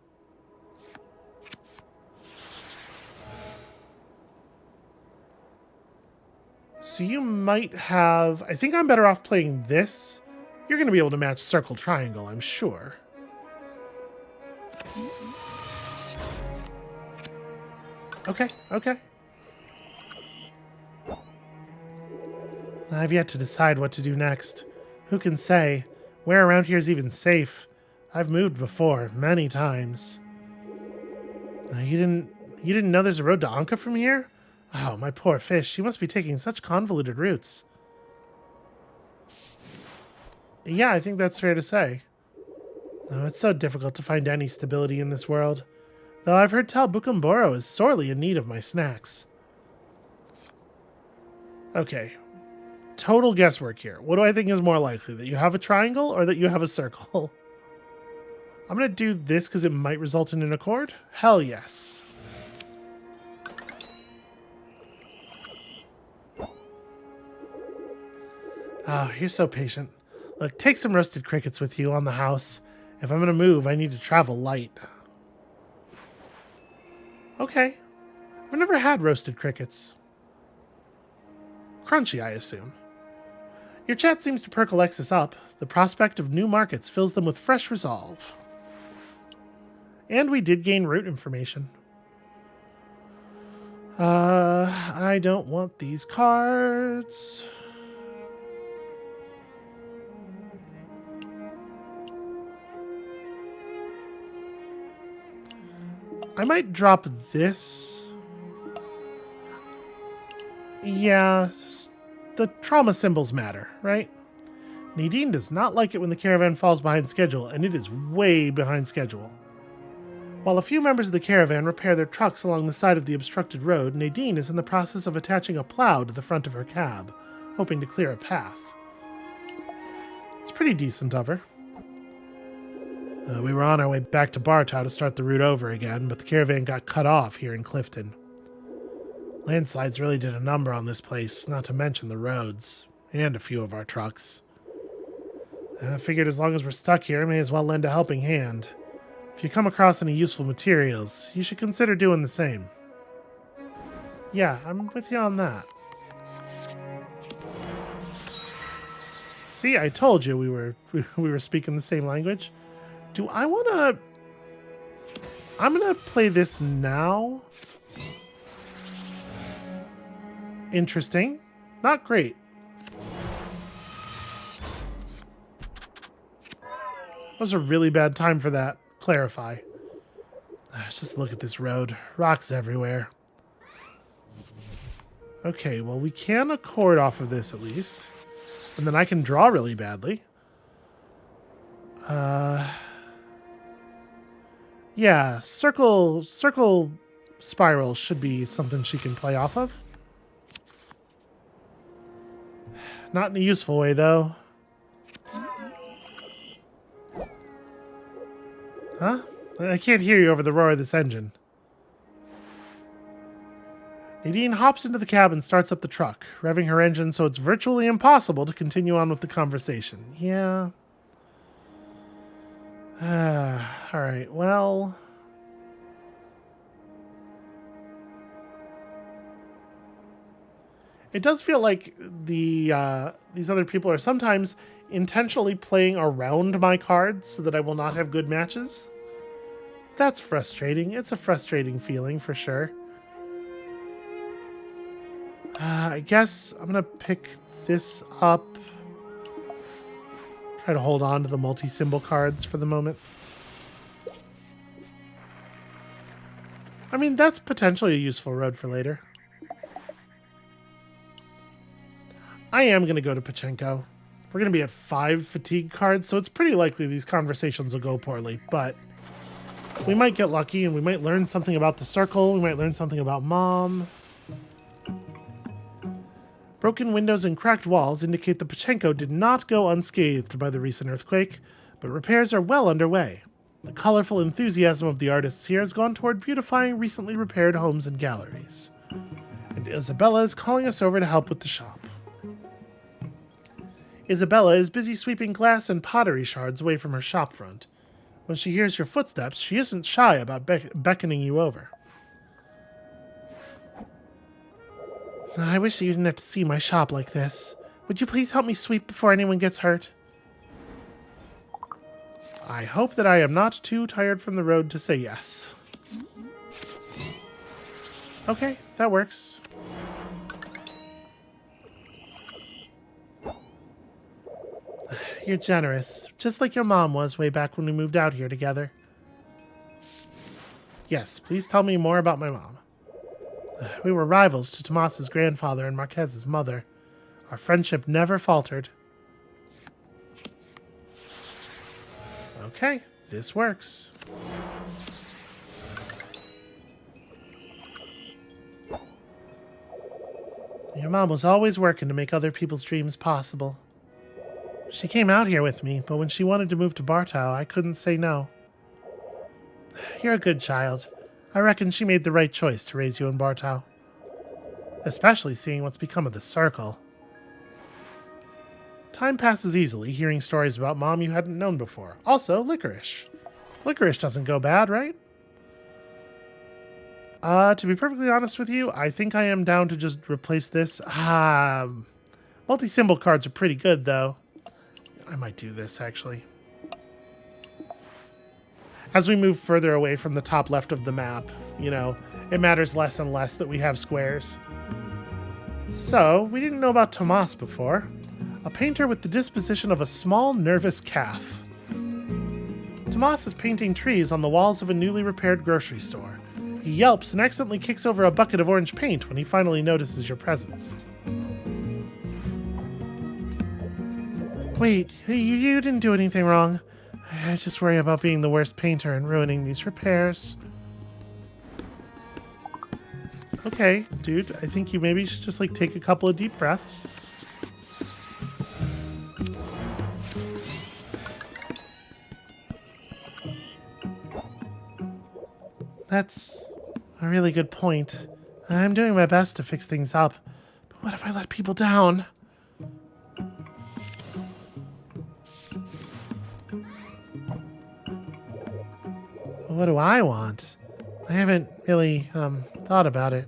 So you might have... I think I'm better off playing this. You're going to be able to match circle triangle, I'm sure. Okay, okay. I've yet to decide what to do next. Who can say? Where around here is even safe? I've moved before, many times. You didn't know there's a road to Anka from here? Oh, my poor fish. She must be taking such convoluted routes. Yeah, I think that's fair to say. Oh, it's so difficult to find any stability in this world. Though I've heard tell Bukumboro is sorely in need of my snacks. Okay. Total guesswork here. What do I think is more likely? That you have a triangle or that you have a circle? I'm going to do this because it might result in an accord. Hell yes. Oh, you're so patient. Look, take some roasted crickets with you on the house. If I'm going to move, I need to travel light. Okay. I've never had roasted crickets. Crunchy, I assume. Your chat seems to perk Alexis up. The prospect of new markets fills them with fresh resolve. And we did gain route information. I don't want these cards. I might drop this. Yeah, the trauma symbols matter, right? Nadine does not like it when the caravan falls behind schedule, and it is way behind schedule. While a few members of the caravan repair their trucks along the side of the obstructed road, Nadine is in the process of attaching a plow to the front of her cab, hoping to clear a path. It's pretty decent of her. We were on our way back to Bartow to start the route over again, but the caravan got cut off here in Clifton. Landslides really did a number on this place, not to mention the roads, and a few of our trucks. I figured as long as we're stuck here, I may as well lend a helping hand. If you come across any useful materials, you should consider doing the same. Yeah, I'm with you on that. See, I told you we were speaking the same language. Do I want to... I'm going to play this now. Interesting. Not great. That was a really bad time for that. Clarify. Just look at this road. Rocks everywhere. Okay, well, we can accord off of this at least. And then I can draw really badly. Yeah, circle spiral should be something she can play off of. Not in a useful way, though. Huh? I can't hear you over the roar of this engine. Nadine hops into the cab and starts up the truck, revving her engine so it's virtually impossible to continue on with the conversation. Yeah. Alright, well... It does feel like these other people are sometimes intentionally playing around my cards so that I will not have good matches. That's frustrating. It's a frustrating feeling for sure. I guess I'm going to pick this up. Try to hold on to the multi-symbol cards for the moment. I mean, that's potentially a useful road for later. I am going to go to Pachenko. We're going to be at 5 fatigue cards, so it's pretty likely these conversations will go poorly, but we might get lucky and we might learn something about the circle. We might learn something about Mom. Broken windows and cracked walls indicate that Pachenko did not go unscathed by the recent earthquake, but repairs are well underway. The colorful enthusiasm of the artists here has gone toward beautifying recently repaired homes and galleries. And Isabella is calling us over to help with the shop. Isabella is busy sweeping glass and pottery shards away from her shop front. When she hears your footsteps, she isn't shy about beckoning you over. I wish you didn't have to see my shop like this. Would you please help me sweep before anyone gets hurt? I hope that I am not too tired from the road to say yes. Okay, that works. You're generous, just like your mom was way back when we moved out here together. Yes, please tell me more about my mom. We were rivals to Tomas's grandfather and Marquez's mother. Our friendship never faltered. Okay, this works. Your mom was always working to make other people's dreams possible. She came out here with me, but when she wanted to move to Bartow, I couldn't say no. You're a good child. I reckon she made the right choice to raise you in Bartow. Especially seeing what's become of the circle. Time passes easily hearing stories about Mom you hadn't known before. Also, licorice. Licorice doesn't go bad, right? To be perfectly honest with you, I think I am down to just replace this. Multi-symbol cards are pretty good, though. I might do this, actually. As we move further away from the top left of the map, you know, it matters less and less that we have squares. So, we didn't know about Tomas before. A painter with the disposition of a small, nervous calf. Tomas is painting trees on the walls of a newly repaired grocery store. He yelps and accidentally kicks over a bucket of orange paint when he finally notices your presence. Wait, you didn't do anything wrong. I just worry about being the worst painter and ruining these repairs. Okay, dude, I think you maybe should just, like, take a couple of deep breaths. That's a really good point. I'm doing my best to fix things up, but what if I let people down? What do I want? I haven't really thought about it.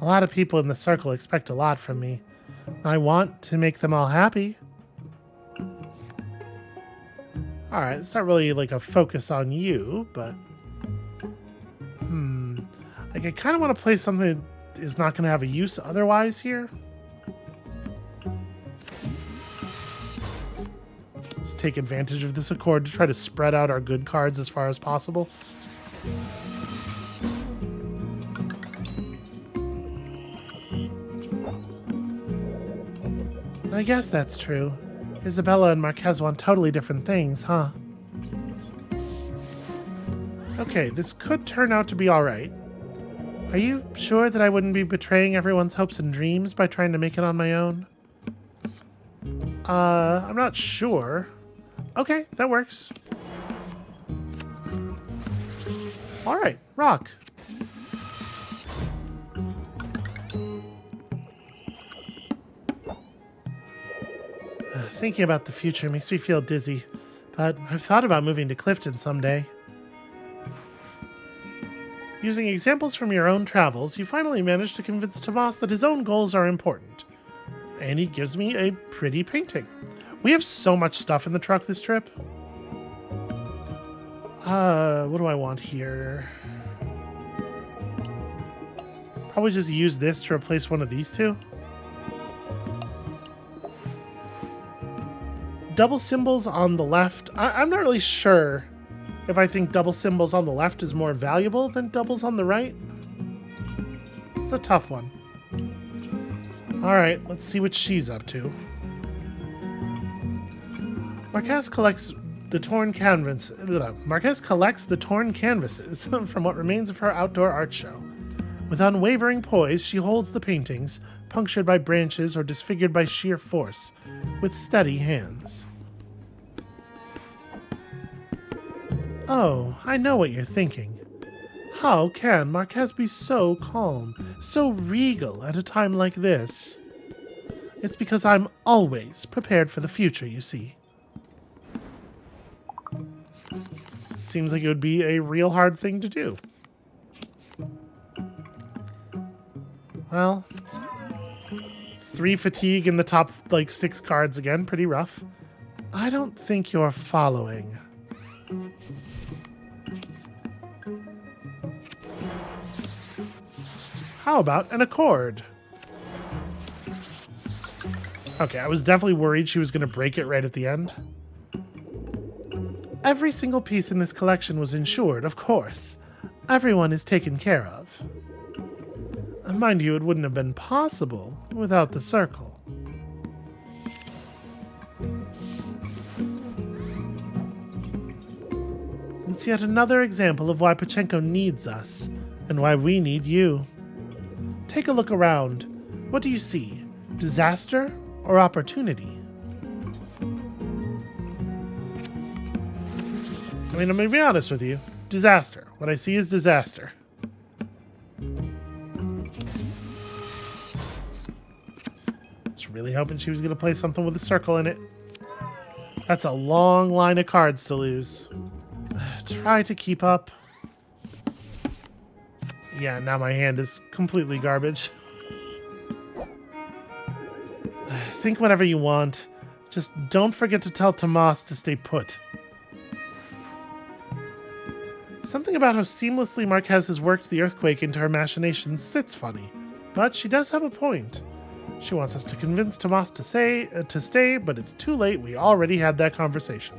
A lot of people in the circle expect a lot from me. I want to make them all happy. Alright, it's not really like a focus on you, but... Like, I kind of want to play something is not going to have a use otherwise here. Let's take advantage of this accord to try to spread out our good cards as far as possible. I guess that's true. Isabella and Marquez want totally different things, huh? Okay, this could turn out to be alright. Are you sure that I wouldn't be betraying everyone's hopes and dreams by trying to make it on my own? I'm not sure. Okay, that works. Alright, rock. Thinking about the future makes me feel dizzy, but I've thought about moving to Clifton someday. Using examples from your own travels, you finally managed to convince Tomas that his own goals are important. And he gives me a pretty painting. We have so much stuff in the truck this trip. What do I want here? Probably just use this to replace one of these two. Double symbols on the left. I'm not really sure if I think double symbols on the left is more valuable than doubles on the right. It's a tough one. Alright, let's see what she's up to. Marquez collects the torn canvases from what remains of her outdoor art show. With unwavering poise, she holds the paintings, punctured by branches or disfigured by sheer force, with steady hands. Oh, I know what you're thinking. How can Marquez be so calm, so regal at a time like this? It's because I'm always prepared for the future, you see. Seems like it would be a real hard thing to do. Well, 3 fatigue in the top, 6 cards again. Pretty rough. I don't think you're following. How about an accord? Okay, I was definitely worried she was going to break it right at the end. Every single piece in this collection was insured, of course. Everyone is taken care of. Mind you, it wouldn't have been possible without the circle. It's yet another example of why Pachenko needs us, and why we need you. Take a look around. What do you see? Disaster or opportunity? I mean, I'm going to be honest with you. Disaster. What I see is disaster. Just really hoping she was going to play something with a circle in it. That's a long line of cards to lose. Try to keep up. Yeah, now my hand is completely garbage. Think whatever you want. Just don't forget to tell Tomas to stay put. Something about how seamlessly Marquez has worked the earthquake into her machinations sits funny, but she does have a point. She wants us to convince Tomas to stay, but it's too late. We already had that conversation.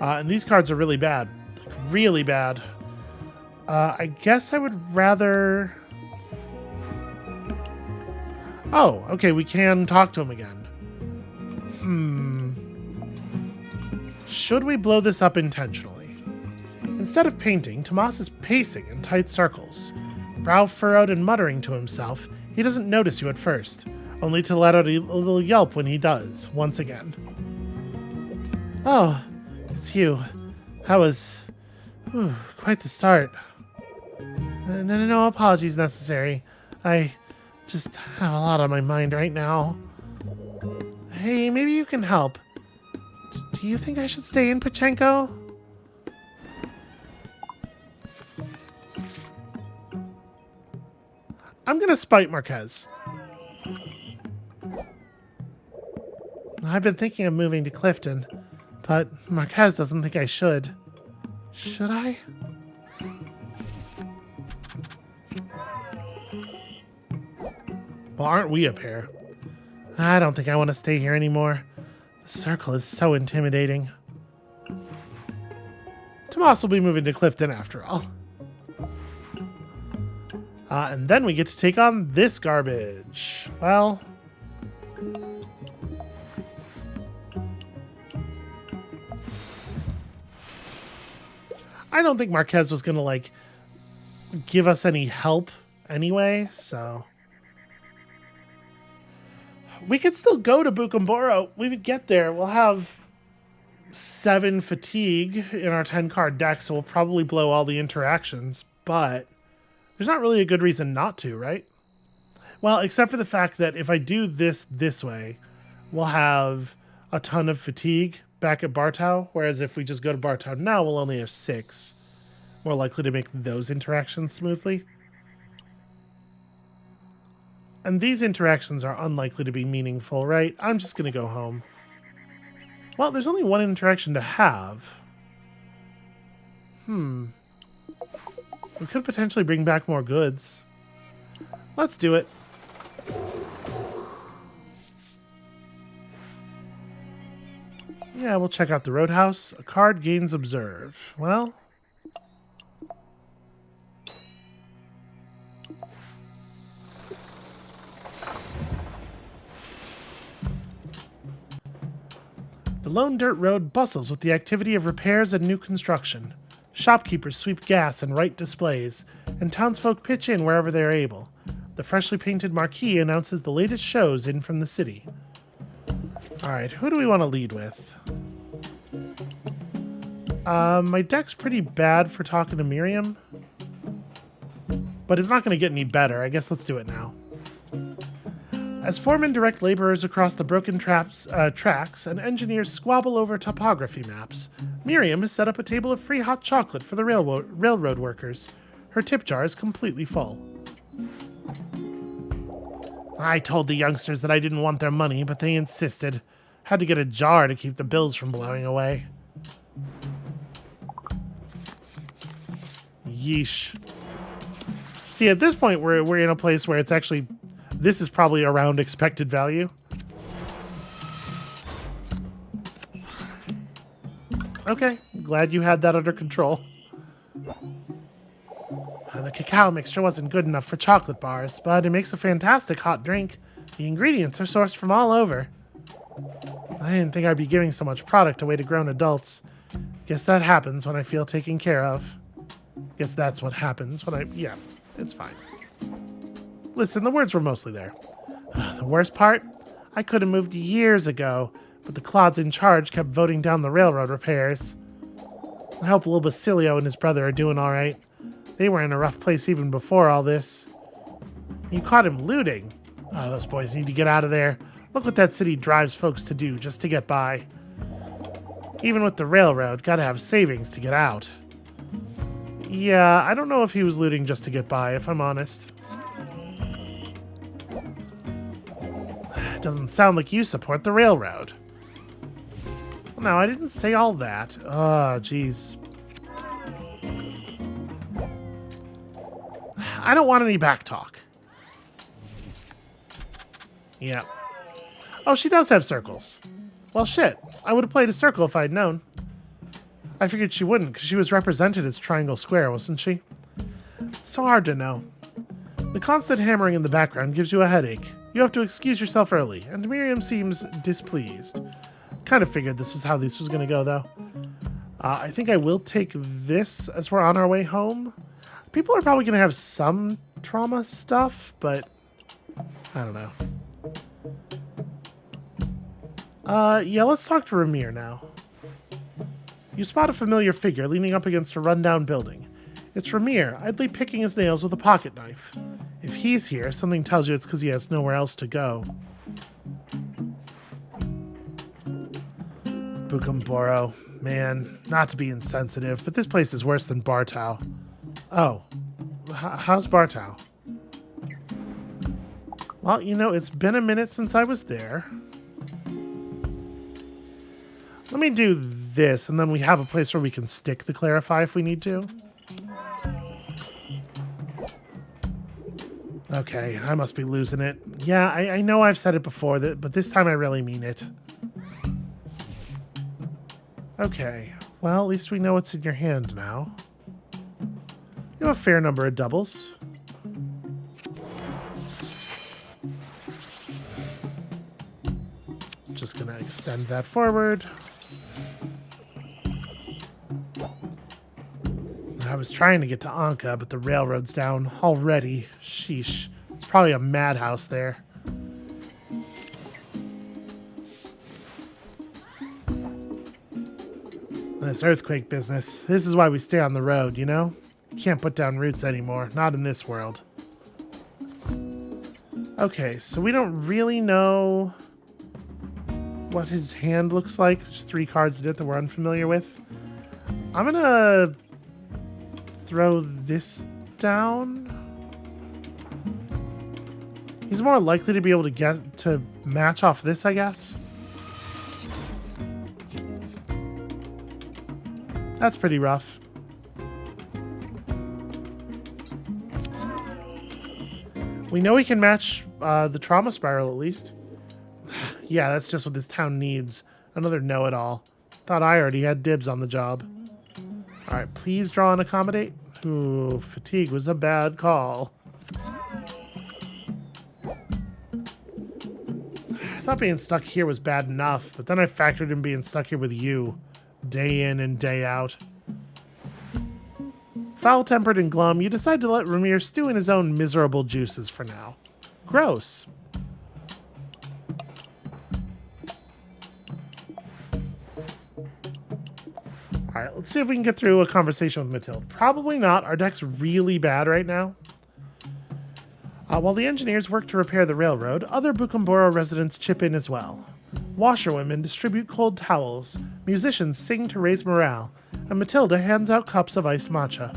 And these cards are really bad. Like, really bad. I guess I would rather... Oh, okay, we can talk to him again. Should we blow this up intentionally? Instead of painting, Tomas is pacing in tight circles. Brow furrowed and muttering to himself, he doesn't notice you at first, only to let out a little yelp when he does, once again. Oh, it's you. That was... quite the start. No apologies necessary. I just have a lot on my mind right now. Hey, maybe you can help. Do you think I should stay in Pachenko? I'm gonna spite Marquez. I've been thinking of moving to Clifton, but Marquez doesn't think I should. Should I? Well, aren't we a pair? I don't think I want to stay here anymore. The circle is so intimidating. Tomas will be moving to Clifton after all. And then we get to take on this garbage. Well... I don't think Marquez was going to, like, give us any help anyway, so... We could still go to Bukumboro. We would get there. We'll have 7 fatigue in our 10-card deck, so we'll probably blow all the interactions, but there's not really a good reason not to, right? Well, except for the fact that if I do this way, we'll have a ton of fatigue back at Bartow, whereas if we just go to Bartow now, we'll only have 6. More likely to make those interactions smoothly. And these interactions are unlikely to be meaningful, right? I'm just going to go home. Well, there's only one interaction to have. We could potentially bring back more goods. Let's do it. Yeah, we'll check out the Roadhouse. A card gains observe. Well... The lone dirt road bustles with the activity of repairs and new construction. Shopkeepers sweep gas and write displays, and townsfolk pitch in wherever they are able. The freshly painted marquee announces the latest shows in from the city. Alright, who do we want to lead with? My deck's pretty bad for talking to Miriam. But it's not going to get any better. I guess let's do it now. As foremen direct laborers across the broken tracks and engineers squabble over topography maps, Miriam has set up a table of free hot chocolate for the railroad workers. Her tip jar is completely full. I told the youngsters that I didn't want their money, but they insisted. Had to get a jar to keep the bills from blowing away. Yeesh. See, at this point, we're in a place where it's actually... This is probably around expected value. Okay, glad you had that under control. The cacao mixture wasn't good enough for chocolate bars, but it makes a fantastic hot drink. The ingredients are sourced from all over. I didn't think I'd be giving so much product away to grown adults. Guess that happens when I feel taken care of. Guess that's what happens when I... Yeah, it's fine. Listen, the words were mostly there. The worst part? I could have moved years ago, but the clods in charge kept voting down the railroad repairs. I hope little Basilio and his brother are doing all right. They were in a rough place even before all this. You caught him looting. Oh, those boys need to get out of there. Look what that city drives folks to do just to get by. Even with the railroad, gotta have savings to get out. Yeah, I don't know if he was looting just to get by, if I'm honest. Doesn't sound like you support the railroad. No, I didn't say all that. Oh, jeez. I don't want any back talk. Yeah. Oh, she does have circles. Well, shit. I would have played a circle if I'd known. I figured she wouldn't, because she was represented as triangle square, wasn't she? So hard to know. The constant hammering in the background gives you a headache. You have to excuse yourself early, and Miriam seems displeased. Kind of figured this was how this was going to go, though. I think I will take this as we're on our way home. People are probably going to have some trauma stuff, but I don't know. Yeah, let's talk to Ramir now. You spot a familiar figure leaning up against a rundown building. It's Ramir, idly picking his nails with a pocket knife. If he's here, something tells you it's because he has nowhere else to go. Bukumboro. Man, not to be insensitive, but this place is worse than Bartow. Oh. How's Bartow? Well, you know, it's been a minute since I was there. Let me do this, and then we have a place where we can stick the Clarify if we need to. Okay, I must be losing it. Yeah, I know I've said it before, but this time I really mean it. Okay, well, at least we know what's in your hand now. You have a fair number of doubles. Just gonna extend that forward. I was trying to get to Anka, but the railroad's down already. Sheesh. It's probably a madhouse there. This earthquake business. This is why we stay on the road, you know? Can't put down roots anymore. Not in this world. Okay, so we don't really know what his hand looks like. Just 3 cards in it that we're unfamiliar with. I'm gonna throw this down. He's more likely to be able to get to match off this, I guess. That's pretty rough. We know he can match the trauma spiral at least. Yeah, that's just what this town needs. Another know-it-all. Thought I already had dibs on the job. All right, please draw and accommodate. Ooh, fatigue was a bad call. I thought being stuck here was bad enough, but then I factored in being stuck here with you, day in and day out. Foul-tempered and glum, you decide to let Ramir stew in his own miserable juices for now. Gross. Alright, let's see if we can get through a conversation with Mathilde. Probably not. Our deck's really bad right now. While the engineers work to repair the railroad, other Bukumboro residents chip in as well. Washerwomen distribute cold towels, musicians sing to raise morale, and Matilda hands out cups of iced matcha.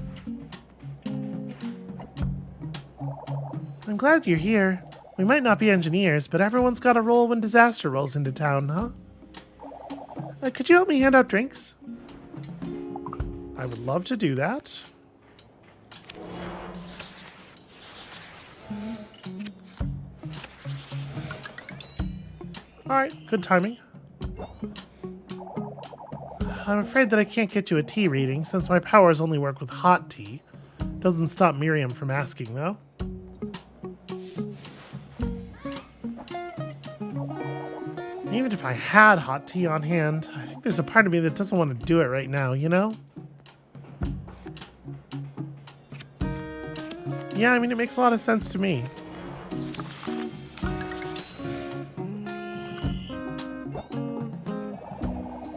I'm glad you're here. We might not be engineers, but everyone's got a role when disaster rolls into town, huh? Could you help me hand out drinks? I would love to do that. Alright, good timing. I'm afraid that I can't get you a tea reading, since my powers only work with hot tea. Doesn't stop Miriam from asking, though. Even if I had hot tea on hand, I think there's a part of me that doesn't want to do it right now, you know? Yeah, I mean, it makes a lot of sense to me.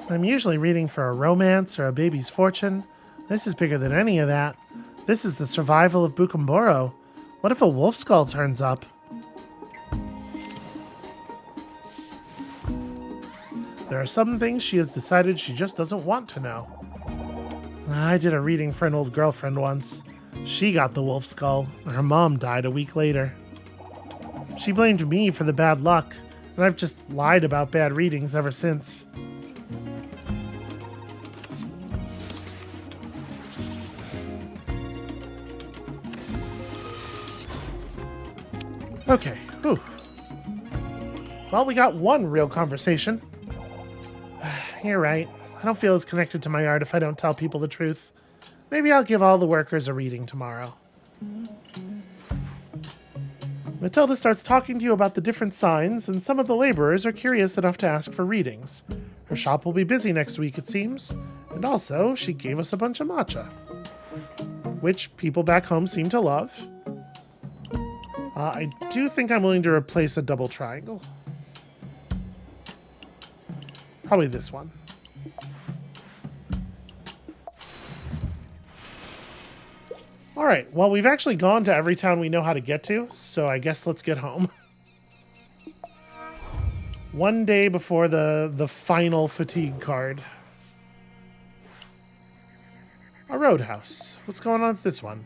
I'm usually reading for a romance or a baby's fortune. This is bigger than any of that. This is the survival of Bukumboro. What if a wolf skull turns up? There are some things she has decided she just doesn't want to know. I did a reading for an old girlfriend once. She got the wolf skull, and her mom died a week later. She blamed me for the bad luck, and I've just lied about bad readings ever since. Okay, whew. Well, we got one real conversation. You're right. I don't feel as connected to my art if I don't tell people the truth. Maybe I'll give all the workers a reading tomorrow. Matilda starts talking to you about the different signs, and some of the laborers are curious enough to ask for readings. Her shop will be busy next week, it seems. And also, she gave us a bunch of matcha, which people back home seem to love. I do think I'm willing to replace a double triangle. Probably this one. Alright, well, we've actually gone to every town we know how to get to, so I guess let's get home. One day before the final fatigue card. A roadhouse. What's going on with this one?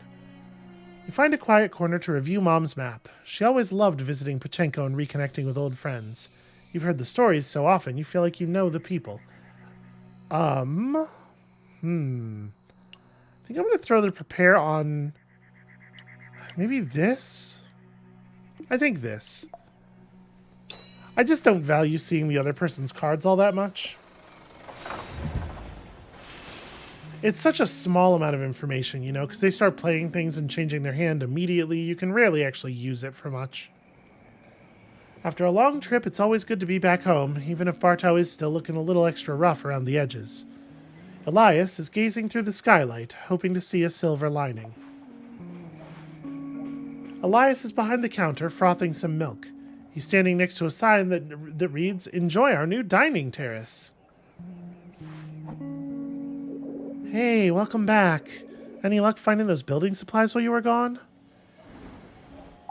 You find a quiet corner to review Mom's map. She always loved visiting Pachenko and reconnecting with old friends. You've heard the stories so often, you feel like you know the people. I think I'm going to throw the prepare on maybe this? I think this. I just don't value seeing the other person's cards all that much. It's such a small amount of information, you know, because they start playing things and changing their hand immediately. You can rarely actually use it for much. After a long trip, it's always good to be back home, even if Bartow is still looking a little extra rough around the edges. Elias is gazing through the skylight, hoping to see a silver lining. Elias is behind the counter, frothing some milk. He's standing next to a sign that reads, "Enjoy our new dining terrace." Hey, welcome back. Any luck finding those building supplies while you were gone?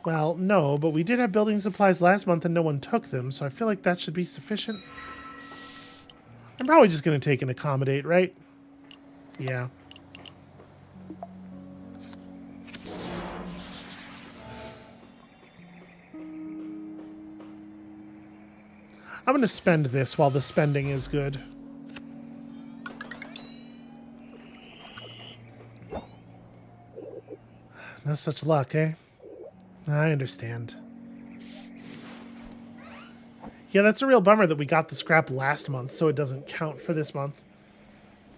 Well, no, but we did have building supplies last month and no one took them, so I feel like that should be sufficient. I'm probably just going to take and accommodate, right? Yeah. I'm going to spend this while the spending is good. No such luck, eh? I understand. Yeah, that's a real bummer that we got the scrap last month, so it doesn't count for this month.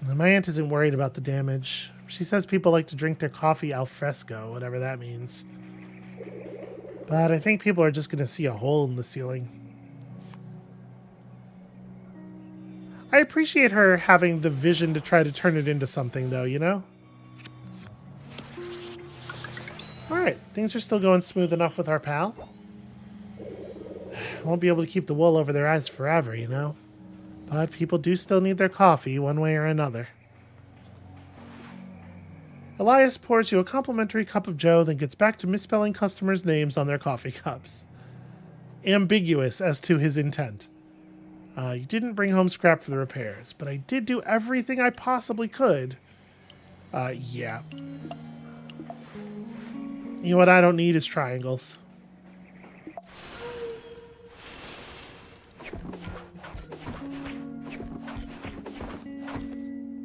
My aunt isn't worried about the damage. She says people like to drink their coffee al fresco, whatever that means. But I think people are just going to see a hole in the ceiling. I appreciate her having the vision to try to turn it into something, though, you know? Alright, things are still going smooth enough with our pal. Won't be able to keep the wool over their eyes forever, you know? But people do still need their coffee one way or another. Elias pours you a complimentary cup of joe, then gets back to misspelling customers' names on their coffee cups. Ambiguous as to his intent. You didn't bring home scrap for the repairs, but I did do everything I possibly could. Yeah. You know what I don't need is triangles.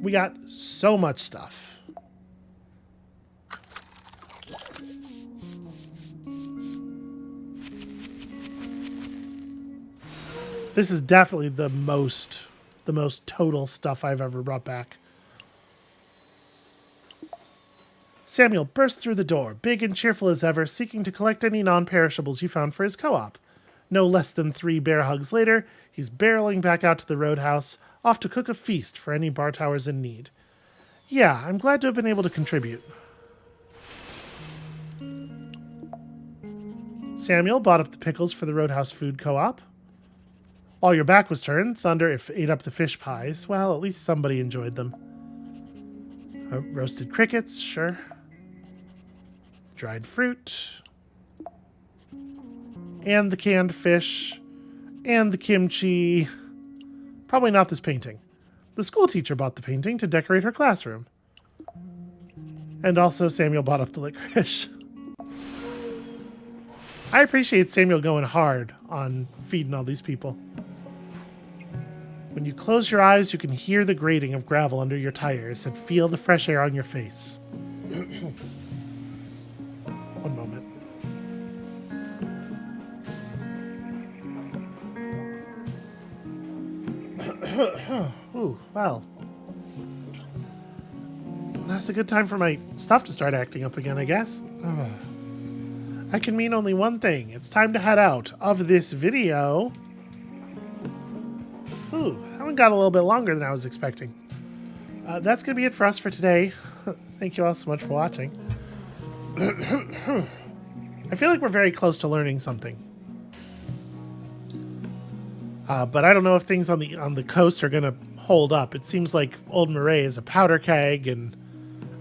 We got so much stuff. This is definitely the most total stuff I've ever brought back. Samuel burst through the door, big and cheerful as ever, seeking to collect any non-perishables you found for his co-op. No less than 3 bear hugs later, he's barreling back out to the roadhouse, off to cook a feast for any bar towers in need. Yeah, I'm glad to have been able to contribute. Samuel bought up the pickles for the Roadhouse Food Co-op. While your back was turned, Thunder ate up the fish pies. Well, at least somebody enjoyed them. Roasted crickets, sure. Dried fruit. And the canned fish. And the kimchi. Probably not this painting. The school teacher bought the painting to decorate her classroom. And also Samuel bought up the licorice. I appreciate Samuel going hard on feeding all these people. When you close your eyes, you can hear the grating of gravel under your tires and feel the fresh air on your face. One moment. Ooh, well. That's a good time for my stuff to start acting up again, I guess. I can mean only one thing. It's time to head out of this video. Ooh, that one got a little bit longer than I was expecting. That's going to be it for us for today. Thank you all so much for watching. I feel like we're very close to learning something. But I don't know if things on the coast are going to hold up. It seems like Old Moray is a powder keg, and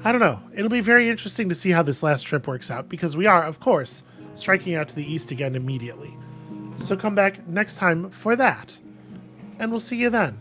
I don't know. It'll be very interesting to see how this last trip works out, because we are, of course, striking out to the east again immediately. So come back next time for that, and we'll see you then.